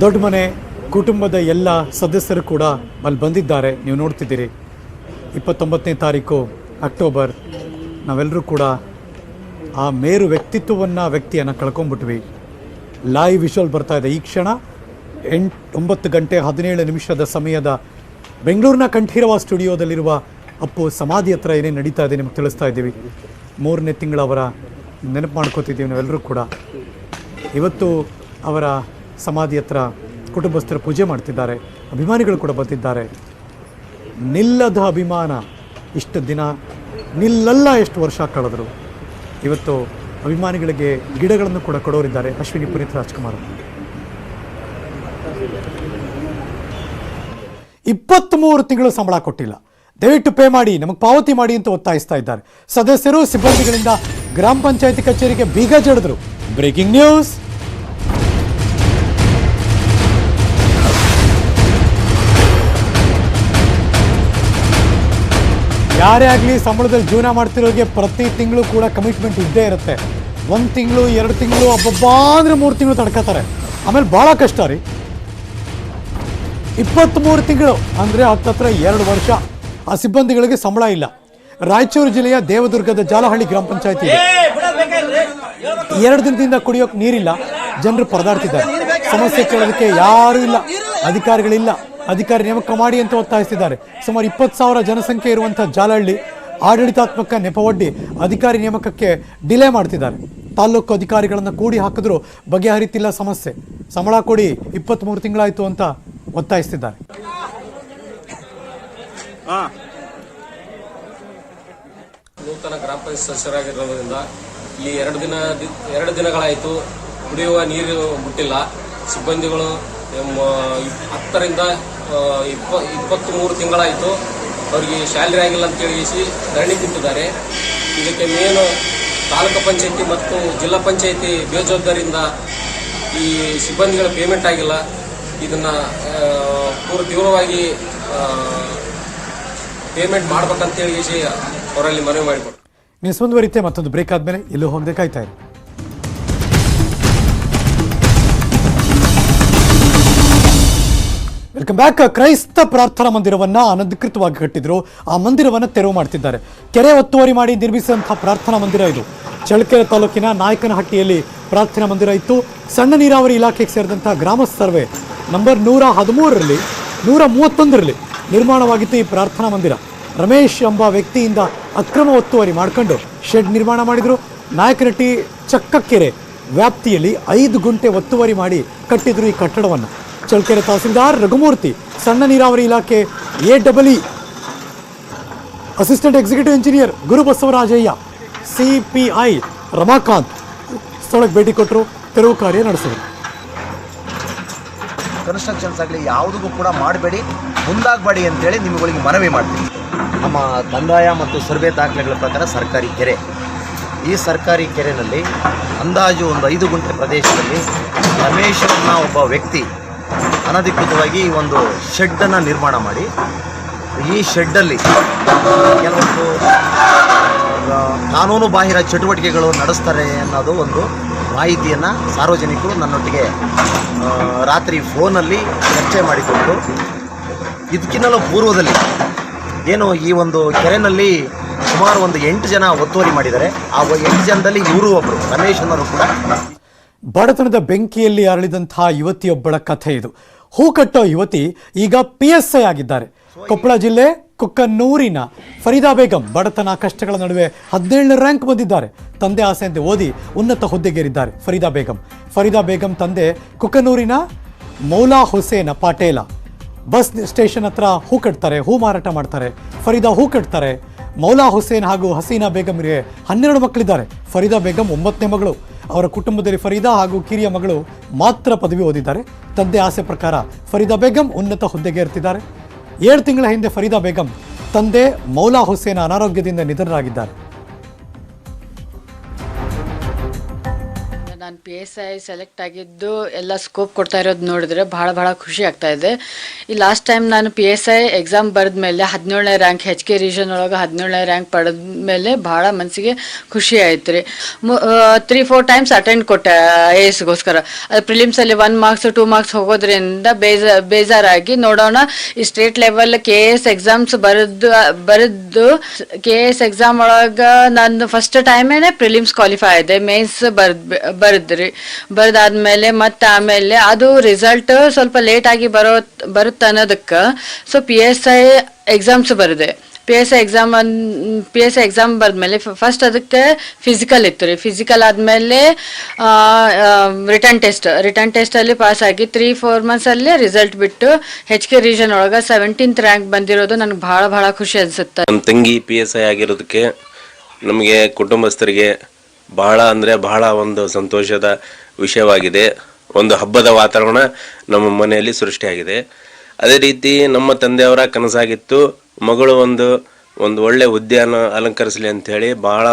ದೊಡ್ಡ ಮನೆ ಕುಟುಂಬದ ಎಲ್ಲ ಸದಸ್ಯರು ಕೂಡ ಅಲ್ಲಿ ಬಂದಿದ್ದಾರೆ. ನೀವು ನೋಡ್ತಿದ್ದೀರಿ 29ನೇ ತಾರೀಕು ಅಕ್ಟೋಬರ್. ನಾವೆಲ್ಲರೂ ಕೂಡ ಆ ಮೇರು ವ್ಯಕ್ತಿಯನ್ನು ಕಳ್ಕೊಂಡ್ಬಿಟ್ವಿ. ಲೈವ್ ವಿಷುವಲ್ ಬರ್ತಾ ಇದೆ ಈ ಕ್ಷಣ. 9 ಗಂಟೆ 17 ನಿಮಿಷದ ಸಮಯದ ಬೆಂಗಳೂರಿನ ಕಂಠೀರವ ಸ್ಟುಡಿಯೋದಲ್ಲಿರುವ ಅಪ್ಪು ಸಮಾಧಿ ಹತ್ರ ಏನೇನು ನಡೀತಾ ಇದೆ ನಿಮಗೆ ತಿಳಿಸ್ತಾ ಇದ್ದೀವಿ. 3ನೇ ತಿಂಗಳು ಅವರ ನೆನಪು ಮಾಡ್ಕೋತಿದ್ದೀವಿ ನಾವೆಲ್ಲರೂ ಕೂಡ. ಇವತ್ತು ಅವರ ಸಮಾಧಿ ಹತ್ರ ಕುಟುಂಬಸ್ಥರು ಪೂಜೆ ಮಾಡ್ತಿದ್ದಾರೆ, ಅಭಿಮಾನಿಗಳು ಕೂಡ ಬಂದಿದ್ದಾರೆ. ನಿಲ್ಲದ ಅಭಿಮಾನ, ಇಷ್ಟು ದಿನ ನಿಲ್ಲಲ್ಲ, ಎಷ್ಟು ವರ್ಷ ಕಳೆದರು. ಇವತ್ತು ಅಭಿಮಾನಿಗಳಿಗೆ ಗಿಡಗಳನ್ನು ಕೂಡ ಕೊಡೋರಿದ್ದಾರೆ ಅಶ್ವಿನಿ ಪುನೀತ್ ರಾಜ್ಕುಮಾರ್. 23 ತಿಂಗಳು ಸಂಬಳ ಕೊಟ್ಟಿಲ್ಲ, ದಯವಿಟ್ಟು ಪೇ ಮಾಡಿ, ನಮಗೆ ಪಾವತಿ ಮಾಡಿ ಅಂತ ಒತ್ತಾಯಿಸ್ತಾ ಇದ್ದಾರೆ. ಸದಸ್ಯರು ಸಿಬ್ಬಂದಿಗಳಿಂದ ಗ್ರಾಮ ಪಂಚಾಯತಿ ಕಚೇರಿಗೆ ಬೀಗ ಜಡಿದ್ರು. Breaking news. ಯಾರೇ ಆಗಲಿ ಸಂಬಳದಲ್ಲಿ ಜೀವನ ಮಾಡ್ತಿರೋರಿಗೆ ಪ್ರತಿ ತಿಂಗಳು ಕೂಡ ಕಮಿಟ್ಮೆಂಟ್ ಇದ್ದೇ ಇರುತ್ತೆ. 1 ತಿಂಗಳು 2 ತಿಂಗಳು ಹಬ್ಬಬ್ಬಾ ಅಂದರೆ 3 ತಿಂಗಳು ತಡ್ಕೋತಾರೆ. ಆಮೇಲೆ ಭಾಳ ಕಷ್ಟ ರೀ. 23 ತಿಂಗಳು ಅಂದರೆ ಹತ್ತತ್ರ 2 ವರ್ಷ ಆ ಸಿಬ್ಬಂದಿಗಳಿಗೆ ಸಂಬಳ ಇಲ್ಲ. ರಾಯಚೂರು ಜಿಲ್ಲೆಯ ದೇವದುರ್ಗದ ಜಾಲಹಳ್ಳಿ ಗ್ರಾಮ ಪಂಚಾಯತಿ 2 ದಿನದಿಂದ ಕುಡಿಯೋಕೆ ನೀರಿಲ್ಲ. ಜನರು ಪರದಾಡ್ತಿದ್ದಾರೆ. ಸಮಸ್ಯೆ ಕೇಳೋದಕ್ಕೆ ಯಾರೂ ಇಲ್ಲ, ಅಧಿಕಾರಿಗಳಿಲ್ಲ. ಅಧಿಕಾರಿ ನೇಮಕ ಮಾಡಿ ಅಂತ ಒತ್ತಾಯಿಸಿದ್ದಾರೆ. ಸುಮಾರು 20,000 ಜನಸಂಖ್ಯೆ ಇರುವಂಥ ಜಾಲಹಳ್ಳಿ ಆಡಳಿತಾತ್ಮಕ ನೆಪವೊಡ್ಡಿ ಅಧಿಕಾರಿ ನೇಮಕಕ್ಕೆ ಡಿಲೇ ಮಾಡ್ತಿದ್ದಾರೆ. ತಾಲ್ಲೂಕು ಅಧಿಕಾರಿಗಳನ್ನು ಕೂಡಿ ಹಾಕಿದ್ರು ಬಗೆಹರಿತಿಲ್ಲ ಸಮಸ್ಯೆ. ಸಂಬಳ ಕೊಡಿ, 23 ತಿಂಗಳಾಯಿತು ಅಂತ ಒತ್ತಾಯಿಸ್ತಿದ್ದಾರೆ. ನೂತನ ಗ್ರಾಮ ಪಂಚಾಯತ್ ಸದಸ್ಯರಾಗಿರೋದ್ರಿಂದ ಇಲ್ಲಿ 2 ದಿನಗಳಾಯಿತು ಕುಡಿಯುವ ನೀರು ಮುಟ್ಟಿಲ್ಲ. ಸಿಬ್ಬಂದಿಗಳು 10 ರಿಂದ 23 ತಿಂಗಳಾಯಿತು ಅವರಿಗೆ ಸ್ಯಾಲರಿ ಆಗಿಲ್ಲ ಅಂತೇಳಿ ಧರಣಿ ಕೂತಿದ್ದಾರೆ. ಇದಕ್ಕೆ ಮೇನು ತಾಲೂಕು ಪಂಚಾಯತಿ ಮತ್ತು ಜಿಲ್ಲಾ ಪಂಚಾಯತಿ ಬೇಜವಾಬ್ದಾರಿಯಿಂದ ಈ ಸಿಬ್ಬಂದಿಗಳ ಪೇಮೆಂಟ್ ಆಗಿಲ್ಲ. ಇದನ್ನು ಪೂರ್ವ ತೀವ್ರವಾಗಿ ಪೇಮೆಂಟ್ ಮಾಡ್ಬೇಕಂತೇಳಿ ಅವರಲ್ಲಿ ಮನವಿ ಮಾಡಿಕೊಡ್ತಾರೆ. ನ್ಯೂಸ್ ಮುಂದುವರಿತೆ. ಮತ್ತೊಂದು ಬ್ರೇಕ್ ಆದಮೇಲೆ ಎಲ್ಲೂ ಹೋಗದೆ ಕಾಯ್ತಾ ಇರಿ. Welcome back. ಕ್ರೈಸ್ತ ಪ್ರಾರ್ಥನಾ ಮಂದಿರವನ್ನು ಅನಧಿಕೃತವಾಗಿ ಕಟ್ಟಿದ್ರು. ಆ ಮಂದಿರವನ್ನು ತೆರವು ಮಾಡ್ತಿದ್ದಾರೆ. ಕೆರೆ ಒತ್ತುವರಿ ಮಾಡಿ ನಿರ್ಮಿಸಿದಂತಹ ಪ್ರಾರ್ಥನಾ ಮಂದಿರ ಇದು. ಚಳ್ಳಕೆರೆ ತಾಲೂಕಿನ ನಾಯಕನಹಟ್ಟಿಯಲ್ಲಿ ಪ್ರಾರ್ಥನಾ ಮಂದಿರ ಇತ್ತು. ಸಣ್ಣ ನೀರಾವರಿ ಇಲಾಖೆಗೆ ಸೇರಿದಂತಹ ಗ್ರಾಮ ಸರ್ವೆ ನಂಬರ್ 113ರಲ್ಲಿ 131ರಲ್ಲಿ ನಿರ್ಮಾಣವಾಗಿತ್ತು ಈ ಪ್ರಾರ್ಥನಾ ಮಂದಿರ. ರಮೇಶ್ ಎಂಬ ವ್ಯಕ್ತಿಯಿಂದ ಅಕ್ರಮ ಒತ್ತುವರಿ ಮಾಡ್ಕೊಂಡು ಶೆಡ್ ನಿರ್ಮಾಣ ಮಾಡಿದರು. ನಾಯಕನಹಟ್ಟಿ ಚಕ್ಕಕೆರೆ ವ್ಯಾಪ್ತಿಯಲ್ಲಿ 5 ಗುಂಟೆ ಒತ್ತುವರಿ ಮಾಡಿ ಕಟ್ಟಿದ್ರು ಈ ಕಟ್ಟಡವನ್ನು. ಚಳ್ಳಕೆರೆ ತಹಸೀಲ್ದಾರ್ ರಘುಮೂರ್ತಿ, ಸಣ್ಣ ನೀರಾವರಿ ಇಲಾಖೆ AEE assistant executive engineer Gurubasavarajaiah, CPI Ramakanth ಸ್ಥಳಕ್ಕೆ ಭೇಟಿ ಕೊಟ್ಟರು, ತೆರವು ಕಾರ್ಯ ನಡೆಸಿದರು. ಕನ್ಸ್ಟ್ರಕ್ಷನ್ಸ್ ಆಗಲಿ ಯಾವುದಕ್ಕೂ ಕೂಡ ಮಾಡಬೇಡಿ, ಮುಂದಾಗಬೇಡಿ ಅಂತೇಳಿ ನಿಮಗೆ ಮನವಿ ಮಾಡ್ತೀನಿ. ನಮ್ಮ ಕಂದಾಯ ಮತ್ತು ಸರ್ವೆ ದಾಖಲೆಗಳ ಪ್ರಕಾರ ಸರ್ಕಾರಿ ಕೆರೆ. ಈ ಸರ್ಕಾರಿ ಕೆರೆಯಲ್ಲಿ ಅಂದಾಜು ಒಂದು 5 ಗುಂಟೆ ಪ್ರದೇಶದಲ್ಲಿ ರಮೇಶ್ ಅನ್ನೋ ಒಬ್ಬ ವ್ಯಕ್ತಿ ಅನಧಿಕೃತವಾಗಿ ಒಂದು ಶೆಡ್ಡನ್ನು ನಿರ್ಮಾಣ ಮಾಡಿ ಈ ಶೆಡ್ಡಲ್ಲಿ ಕೆಲವೊಂದು ಕಾನೂನು ಬಾಹಿರ ಚಟುವಟಿಕೆಗಳು ನಡೆಸ್ತಾರೆ ಅನ್ನೋದು ಒಂದು ಮಾಹಿತಿಯನ್ನು ಸಾರ್ವಜನಿಕರು ನನ್ನೊಟ್ಟಿಗೆ ರಾತ್ರಿ ಫೋನಲ್ಲಿ ಚರ್ಚೆ ಮಾಡಿಕೊಂಡು, ಇದಕ್ಕಿನ್ನಲೂ ಪೂರ್ವದಲ್ಲಿ ಏನು ಈ ಒಂದು ಕೆರೆಯಲ್ಲಿ ಸುಮಾರು ಒಂದು 8 ಜನ ಒತ್ತುವರಿ ಮಾಡಿದ್ದಾರೆ. ಆ 8 ಜನದಲ್ಲಿ ಇವರು ಒಬ್ಬರು ರಮೇಶ್ ಅನ್ನೋರು ಕೂಡ. ಬಡತನದ ಬೆಂಕಿಯಲ್ಲಿ ಅರಳಿದಂತಹ ಯುವತಿಯೊಬ್ಬಳ ಕಥೆ ಇದು. ಹೂ ಕಟ್ಟೋ ಯುವತಿ ಈಗ PSI ಆಗಿದ್ದಾರೆ. ಕೊಪ್ಪಳ ಜಿಲ್ಲೆ ಕುಕ್ಕನೂರಿನ ಫರೀದಾ ಬೇಗಂ ಬಡತನ ಕಷ್ಟಗಳ ನಡುವೆ 17ನೇ ರ್ಯಾಂಕ್ ಬಂದಿದ್ದಾರೆ. ತಂದೆ ಆಸೆಯಂತೆ ಓದಿ ಉನ್ನತ ಹುದ್ದೆಗೇರಿದ್ದಾರೆ ಫರೀದಾ ಬೇಗಂ ತಂದೆ ಕುಕ್ಕನೂರಿನ ಮೌಲಾ ಹುಸೇನ್ ಪಾಟೇಲ ಬಸ್ ಸ್ಟೇಷನ್ ಹತ್ರ ಹೂ ಕಟ್ತಾರೆ, ಹೂ ಮಾರಾಟ ಮಾಡ್ತಾರೆ. ಫರೀದಾ ಹೂ ಕಟ್ತಾರೆ. ಮೌಲಾ ಹುಸೇನ್ ಹಾಗೂ ಹಸೀನಾ ಬೇಗಂಗೆ 12 ಮಕ್ಕಳಿದ್ದಾರೆ. ಫರೀದಾ ಬೇಗಂ 9ನೇ ಮಗಳು. ಅವರ ಕುಟುಂಬದಲ್ಲಿ ಫರೀದಾ ಹಾಗೂ ಕಿರಿಯ ಮಗಳು ಮಾತ್ರ ಪದವಿ ಓದಿದ್ದಾರೆ. ತಂದೆ ಆಸೆ ಪ್ರಕಾರ ಫರೀದಾ ಬೇಗಂ ಉನ್ನತ ಹುದ್ದೆಗೆ ಏರ್ತಿದ್ದಾರೆ. 7 ತಿಂಗಳ ಹಿಂದೆ ಫರೀದಾ ಬೇಗಂ ತಂದೆ ಮೌಲಾ ಹುಸೇನ್ ಅನಾರೋಗ್ಯದಿಂದ ನಿಧನರಾಗಿದ್ದಾರೆ. ನಾನು PSI ಸೆಲೆಕ್ಟ್ ಆಗಿದ್ದು ಎಲ್ಲ ಸ್ಕೋಪ್ ಕೊಡ್ತಾ ಇರೋದು ನೋಡಿದ್ರೆ ಬಹಳ ಖುಷಿ ಆಗ್ತಾ ಇದೆ. ಈ ಲಾಸ್ಟ್ ಟೈಮ್ ನಾನು PSI ಎಕ್ಸಾಮ್ ಬರೆದ ಮೇಲೆ 17ನೇ ರ್ಯಾಂಕ್ HK ರೀಜನ್ ಒಳಗೆ 17ನೇ ರ್ಯಾಂಕ್ ಪಡೆದ ಮೇಲೆ ಭಾಳ ಮನಸ್ಸಿಗೆ ಖುಷಿ ಆಯ್ತು ರೀ. 3-4 ಟೈಮ್ಸ್ ಅಟೆಂಡ್ ಕೊಟ್ಟೆ ASಗೋಸ್ಕರ. ಅದು ಪ್ರಿಲಿಮ್ಸಲ್ಲಿ 1 ಮಾರ್ಕ್ಸ್ 2 ಮಾರ್ಕ್ಸ್ ಹೋಗೋದ್ರಿಂದ ಬೇಜಾರಾಗಿ ನೋಡೋಣ ಈ ಸ್ಟೇಟ್ ಲೆವೆಲ್ KS ಎಕ್ಸಾಮ್ಸ್ ಬರೆದು KS ಎಕ್ಸಾಮ್ ಒಳಗೆ ನಾನು ಫಸ್ಟ್ ಟೈಮೇನೆ ಪ್ರಿಲಿಮ್ಸ್ ಕ್ವಾಲಿಫೈ ಆಗಿದೆ. ಮೇನ್ಸ್ ಬರೆದಾದ್ಮೇಲೆ ಮತ್ತೆ ಆಮೇಲೆ ಅದು ರಿಸಲ್ಟ್ ಸ್ವಲ್ಪ ಲೇಟ್ ಆಗಿ ಬರುತ್ತೆ ಅನ್ನೋದಕ್ಕೆ ಸೊ PSI ಎಕ್ಸಾಮ್ಸ್ ಬರೆದೆ. PSI ಎಕ್ಸಾಮ್ ಬರೆದ್ಮೇಲೆ ಫಸ್ಟ್ ಅದಕ್ಕೆ ಫಿಸಿಕಲ್ ಇತ್ತು ರೀ. ಫಿಸಿಕಲ್ ಆದಮೇಲೆ ರಿಟರ್ನ್ ಟೆಸ್ಟಲ್ಲಿ ಪಾಸ್ ಆಗಿ 3-4 ಮಂತ್ಸಲ್ಲೇ ರಿಸಲ್ಟ್ ಬಿಟ್ಟು HK ರೀಜನ್ ಒಳಗೆ 17th ರ್ಯಾಂಕ್ ಬಂದಿರೋದು ನನಗೆ ಭಾಳ ಖುಷಿ ಅನಿಸುತ್ತೆ. ನನ್ನ ತಂಗಿ PSI ಆಗಿರೋದಕ್ಕೆ ನಮಗೆ ಕುಟುಂಬಸ್ಥರಿಗೆ ಬಹಳ ಒಂದು ಸಂತೋಷದ ವಿಷಯವಾಗಿದೆ. ಒಂದು ಹಬ್ಬದ ವಾತಾವರಣ ನಮ್ಮ ಮನೆಯಲ್ಲಿ ಸೃಷ್ಟಿಯಾಗಿದೆ. ಅದೇ ರೀತಿ ನಮ್ಮ ತಂದೆಯವರ ಕನಸಾಗಿತ್ತು ಮಗಳು ಒಂದು ಒಳ್ಳೆ ಹುದ್ದೆಯನ್ನು ಅಲಂಕರಿಸಲಿ ಅಂಥೇಳಿ ಭಾಳ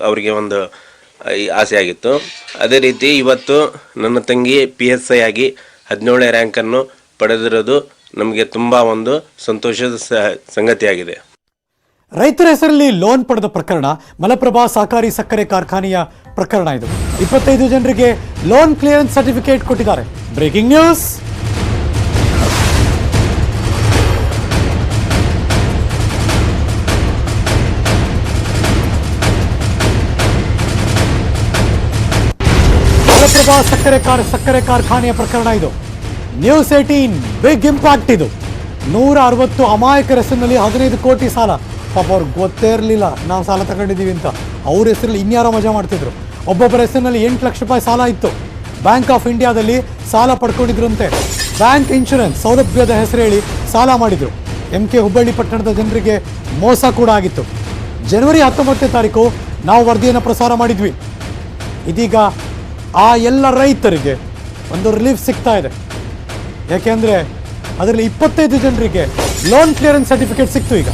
ಅವರಿಗೆ ಒಂದು ಆಸೆ ಆಗಿತ್ತು. ಅದೇ ರೀತಿ ಇವತ್ತು ನನ್ನ ತಂಗಿ PSI ಆಗಿ 17ನೇ ರ್ಯಾಂಕನ್ನು ಪಡೆದಿರೋದು ನಮಗೆ ತುಂಬ ಒಂದು ಸಂತೋಷದ ಸಂಗತಿಯಾಗಿದೆ. ರೈತರ ಹೆಸರಲ್ಲಿ ಲೋನ್ ಪಡೆದ ಪ್ರಕರಣ ಮಲಪ್ರಭಾ ಸಹಕಾರಿ ಸಕ್ಕರೆ ಕಾರ್ಖಾನೆಯ ಪ್ರಕರಣ ಇದು. 25 ಜನರಿಗೆ ಲೋನ್ ಕ್ಲಿಯರೆನ್ಸ್ ಸರ್ಟಿಫಿಕೇಟ್ ಕೊಟ್ಟಿದ್ದಾರೆ. Breaking news. ಮಲಪ್ರಭಾ ಸಕ್ಕರೆ ಕಾರ್ಖಾನೆಯ ಪ್ರಕರಣ ಇದು. ನ್ಯೂಸ್ 18 ಬಿಗ್ ಇಂಪ್ಯಾಕ್ಟ್ ಇದು. 160 ಅಮಾಯಕರ ಹೆಸರಿನಲ್ಲಿ 15 ಕೋಟಿ ಸಾಲ. ಪಾಪ ಅವ್ರಿಗೆ ಗೊತ್ತೇ ಇರಲಿಲ್ಲ ನಾವು ಸಾಲ ತಗೊಂಡಿದ್ದೀವಿ ಅಂತ. ಅವ್ರ ಹೆಸರಲ್ಲಿ ಇನ್ಯಾರೋ ಮಜಾ ಮಾಡ್ತಿದ್ರು. ಒಬ್ಬೊಬ್ಬರ ಹೆಸರಿನಲ್ಲಿ 8 ಲಕ್ಷ ರೂಪಾಯಿ ಸಾಲ ಇತ್ತು. ಬ್ಯಾಂಕ್ ಆಫ್ ಇಂಡಿಯಾದಲ್ಲಿ ಸಾಲ ಪಡ್ಕೊಂಡಿದ್ರಂತೆ. ಬ್ಯಾಂಕ್ ಇನ್ಶೂರೆನ್ಸ್ ಸೌಲಭ್ಯದ ಹೆಸರು ಹೇಳಿ ಸಾಲ ಮಾಡಿದರು. MK ಹುಬ್ಬಳ್ಳಿ ಪಟ್ಟಣದ ಜನರಿಗೆ ಮೋಸ ಕೂಡ ಆಗಿತ್ತು. ಜನವರಿ 19ನೇ ತಾರೀಕು ನಾವು ವರದಿಯನ್ನು ಪ್ರಸಾರ ಮಾಡಿದ್ವಿ. ಇದೀಗ ಆ ಎಲ್ಲ ರೈತರಿಗೆ ಒಂದು ರಿಲೀಫ್ ಸಿಗ್ತಾ ಇದೆ. ಯಾಕೆಂದರೆ ಅದರಲ್ಲಿ 25 ಜನರಿಗೆ ಲೋನ್ ಕ್ಲಿಯರೆನ್ಸ್ ಸರ್ಟಿಫಿಕೇಟ್ ಸಿಕ್ತು. ಈಗ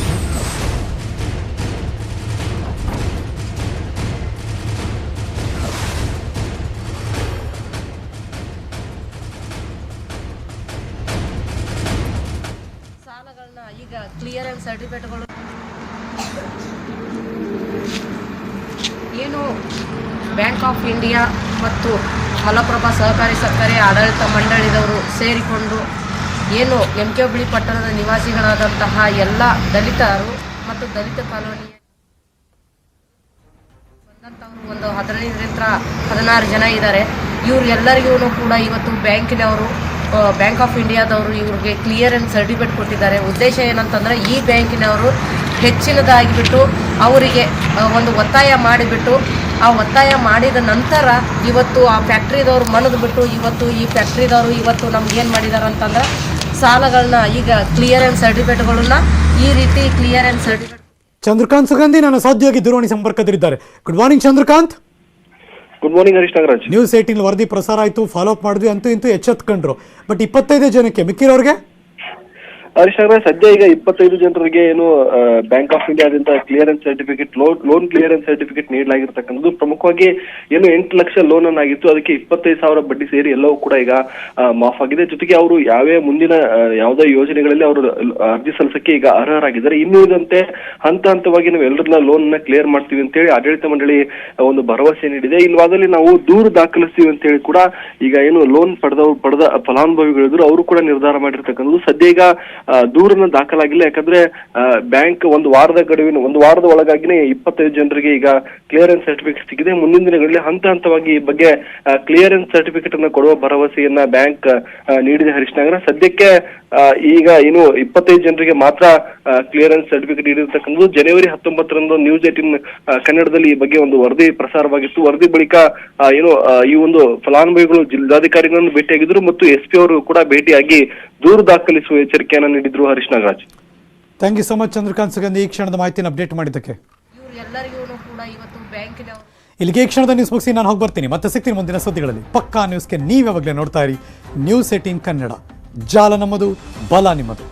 ಸಾಲಗಳನ್ನ ಈಗ ಕ್ಲಿಯರೆನ್ಸ್ ಸರ್ಟಿಫಿಕೇಟ್ಗಳು ಏನು ಬ್ಯಾಂಕ್ ಆಫ್ ಇಂಡಿಯಾ ಮತ್ತು ಮಲಪ್ರಭಾ ಸಹಕಾರಿ ಸಕ್ಕರೆ ಆಡಳಿತ ಮಂಡಳಿದವರು ಸೇರಿಕೊಂಡು ಏನು MK ಹುಬ್ಬಳ್ಳಿ ಪಟ್ಟಣದ ನಿವಾಸಿಗಳಾದಂತಹ ಎಲ್ಲ ದಲಿತರು ಮತ್ತು ದಲಿತ ಕಾಲೋನಿಯ ಬಂದಂಥವರು ಒಂದು 15ರಿಂದ 16 ಜನ ಇದ್ದಾರೆ. ಇವ್ರು ಎಲ್ಲರಿಗೂ ಕೂಡ ಇವತ್ತು ಬ್ಯಾಂಕ್ ಆಫ್ ಇಂಡಿಯಾದವರು ಇವ್ರಿಗೆ ಕ್ಲಿಯರೆನ್ಸ್ ಸರ್ಟಿಫಿಕೇಟ್ ಕೊಟ್ಟಿದ್ದಾರೆ. ಉದ್ದೇಶ ಏನಂತಂದರೆ ಈ ಬ್ಯಾಂಕಿನವರು ಹೆಚ್ಚಿನದಾಗಿಬಿಟ್ಟು ಅವರಿಗೆ ಒಂದು ಒತ್ತಾಯ ಮಾಡಿಬಿಟ್ಟು ಆ ಒತ್ತಾಯ ಮಾಡಿದ ನಂತರ ಇವತ್ತು ಆ ಫ್ಯಾಕ್ಟ್ರಿದವ್ರು ಮನದ್ಬಿಟ್ಟು ಈ ಫ್ಯಾಕ್ಟ್ರಿದವರು ಇವತ್ತು ನಮ್ಗೇನು ಮಾಡಿದ್ದಾರೆ ಅಂತಂದ್ರೆ ಸಾಲಗಳನ್ನ ಈಗ ಕ್ಲಿಯರೆನ್ಸ್ ಸರ್ಟಿಫಿಕೇಟ್ಗಳನ್ನ ಈ ರೀತಿ ಕ್ಲಿಯರೆನ್ಸ್ ಸರ್ಟಿಫಿಕೇಟ್. ಚಂದ್ರಕಾಂತ್ ಸುಗಂಧಿ ನನ್ನ ಸಹೋದ್ಯೋಗಿ ದೂರವಾಣಿ ಸಂಪರ್ಕದಲ್ಲಿದ್ದಾರೆ. Good morning Chandrakant. Good morning Harish Nagaraj. News 18 ವರದಿ ಪ್ರಸಾರ ಆಯಿತು, ಫಾಲೋ ಅಪ್ ಮಾಡಿದ್ವಿ, ಅಂತೂ ಇಂತೂ ಎಚ್ಚೆತ್ಕೊಂಡ್ರು. ಬಟ್ 25 ಜನಕ್ಕೆ ಮಿಕ್ಕಿರೋರಿಗೆ ಹರೀಶ್ ಅವರೇ, ಸದ್ಯ ಈಗ 25 ಜನರಿಗೆ ಏನು ಬ್ಯಾಂಕ್ ಆಫ್ ಇಂಡಿಯಾದಿಂದ clearance certificate loan clearance certificate ನೀಡಲಾಗಿರ್ತಕ್ಕಂಥದ್ದು. ಪ್ರಮುಖವಾಗಿ ಏನು 8 ಲಕ್ಷ ಲೋನ್ ಅನ್ನಾಗಿತ್ತು, ಅದಕ್ಕೆ 25,000 ಬಡ್ಡಿ ಸೇರಿ ಎಲ್ಲವೂ ಕೂಡ ಈಗ ಮಾಫ್ ಆಗಿದೆ. ಜೊತೆಗೆ ಅವರು ಮುಂದಿನ ಯಾವುದೇ ಯೋಜನೆಗಳಲ್ಲಿ ಅವರು ಅರ್ಜಿ ಸಲ್ಲಿಸಕ್ಕೆ ಈಗ ಅರ್ಹರಾಗಿದ್ದಾರೆ. ಇನ್ನುಳಿದಂತೆ ಹಂತ ಹಂತವಾಗಿ ನಾವು ಎಲ್ಲರನ್ನ ಲೋನ್ ನ ಕ್ಲಿಯರ್ ಮಾಡ್ತೀವಿ ಅಂತ ಹೇಳಿ ಆಡಳಿತ ಮಂಡಳಿ ಒಂದು ಭರವಸೆ ನೀಡಿದೆ. ಇಲ್ವಾದಲ್ಲಿ ನಾವು ದೂರು ದಾಖಲಿಸ್ತೀವಿ ಅಂತ ಹೇಳಿ ಕೂಡ ಈಗ ಏನು ಲೋನ್ ಪಡೆದ ಫಲಾನುಭವಿಗಳಿದ್ರು ಅವರು ಕೂಡ ನಿರ್ಧಾರ ಮಾಡಿರ್ತಕ್ಕಂಥದ್ದು. ಸದ್ಯ ಈಗ ದೂರನ್ನ ದಾಖಲಾಗಿಲ್ಲ, ಯಾಕಂದ್ರೆ ಬ್ಯಾಂಕ್ ಒಂದು ವಾರದ ಒಳಗಾಗಿನೇ 25 ಜನರಿಗೆ ಈಗ ಕ್ಲಿಯರೆನ್ಸ್ ಸರ್ಟಿಫಿಕೇಟ್ ಸಿಕ್ಕಿದೆ. ಮುಂದಿನ ದಿನಗಳಲ್ಲಿ ಹಂತ ಹಂತವಾಗಿ ಈ ಬಗ್ಗೆ ಕ್ಲಿಯರೆನ್ಸ್ ಸರ್ಟಿಫಿಕೇಟ್ ಅನ್ನು ಕೊಡುವ ಭರವಸೆಯನ್ನ ಬ್ಯಾಂಕ್ ನೀಡಿದೆ. ಹರೀಶ್ ನಗರ ಸದ್ಯಕ್ಕೆ ಈಗ ಏನು 25 ಜನರಿಗೆ ಮಾತ್ರ ಕ್ಲಿಯರೆನ್ಸ್ ಸರ್ಟಿಫಿಕೇಟ್ ನೀಡಿರ್ತಕ್ಕಂಥದ್ದು. ಜನವರಿ 19ರಂದು ನ್ಯೂಸ್ 18 ಕನ್ನಡದಲ್ಲಿ ಈ ಬಗ್ಗೆ ಒಂದು ವರದಿ ಪ್ರಸಾರವಾಗಿತ್ತು. ವರದಿ ಬಳಿಕ ಏನು ಈ ಒಂದು ಫಲಾನುಭವಿಗಳು ಜಿಲ್ಲಾಧಿಕಾರಿಗಳನ್ನು ಭೇಟಿಯಾಗಿದ್ರು ಮತ್ತು SP ಅವರು ಕೂಡ ಭೇಟಿಯಾಗಿ ದೂರು ದಾಖಲಿಸುವ ಎಚ್ಚರಿಕೆಯನ್ನು ನೀಡಿದ್ರು. Harish Nagaraj, thank you so much Chandrakanth Sugandhi, ಈ ಕ್ಷಣದ ಮಾಹಿತಿಯನ್ನು ಅಪ್ಡೇಟ್ ಮಾಡಿದ್ದಕ್ಕೆ. ಇವ್ರು ಎಲ್ಲರಿಗೂ ಕೂಡ ಇವತ್ತು ಬ್ಯಾಂಕಿನವರು ಇಲ್ಲಿಗೆ ಈ ಕ್ಷಣದ ನ್ಯೂಸ್ ಮುಗಿಸಿ ನಾನು ಹೋಗಿ ಬರ್ತೀನಿ. ಮತ್ತೆ ಸಿಗ್ತೀನಿ ಮುಂದಿನ ಸುದ್ದಿಗಳಲ್ಲಿ. ಪಕ್ಕಾ ನ್ಯೂಸ್ಗೆ ನೀವ್ಯಾವಾಗಲೇ ನೋಡ್ತಾ ಇರಿ ನ್ಯೂಸ್ 18 ಕನ್ನಡ. ಜಾಲ ನಮ್ಮದು, ಬಲ ನಿಮ್ಮದು.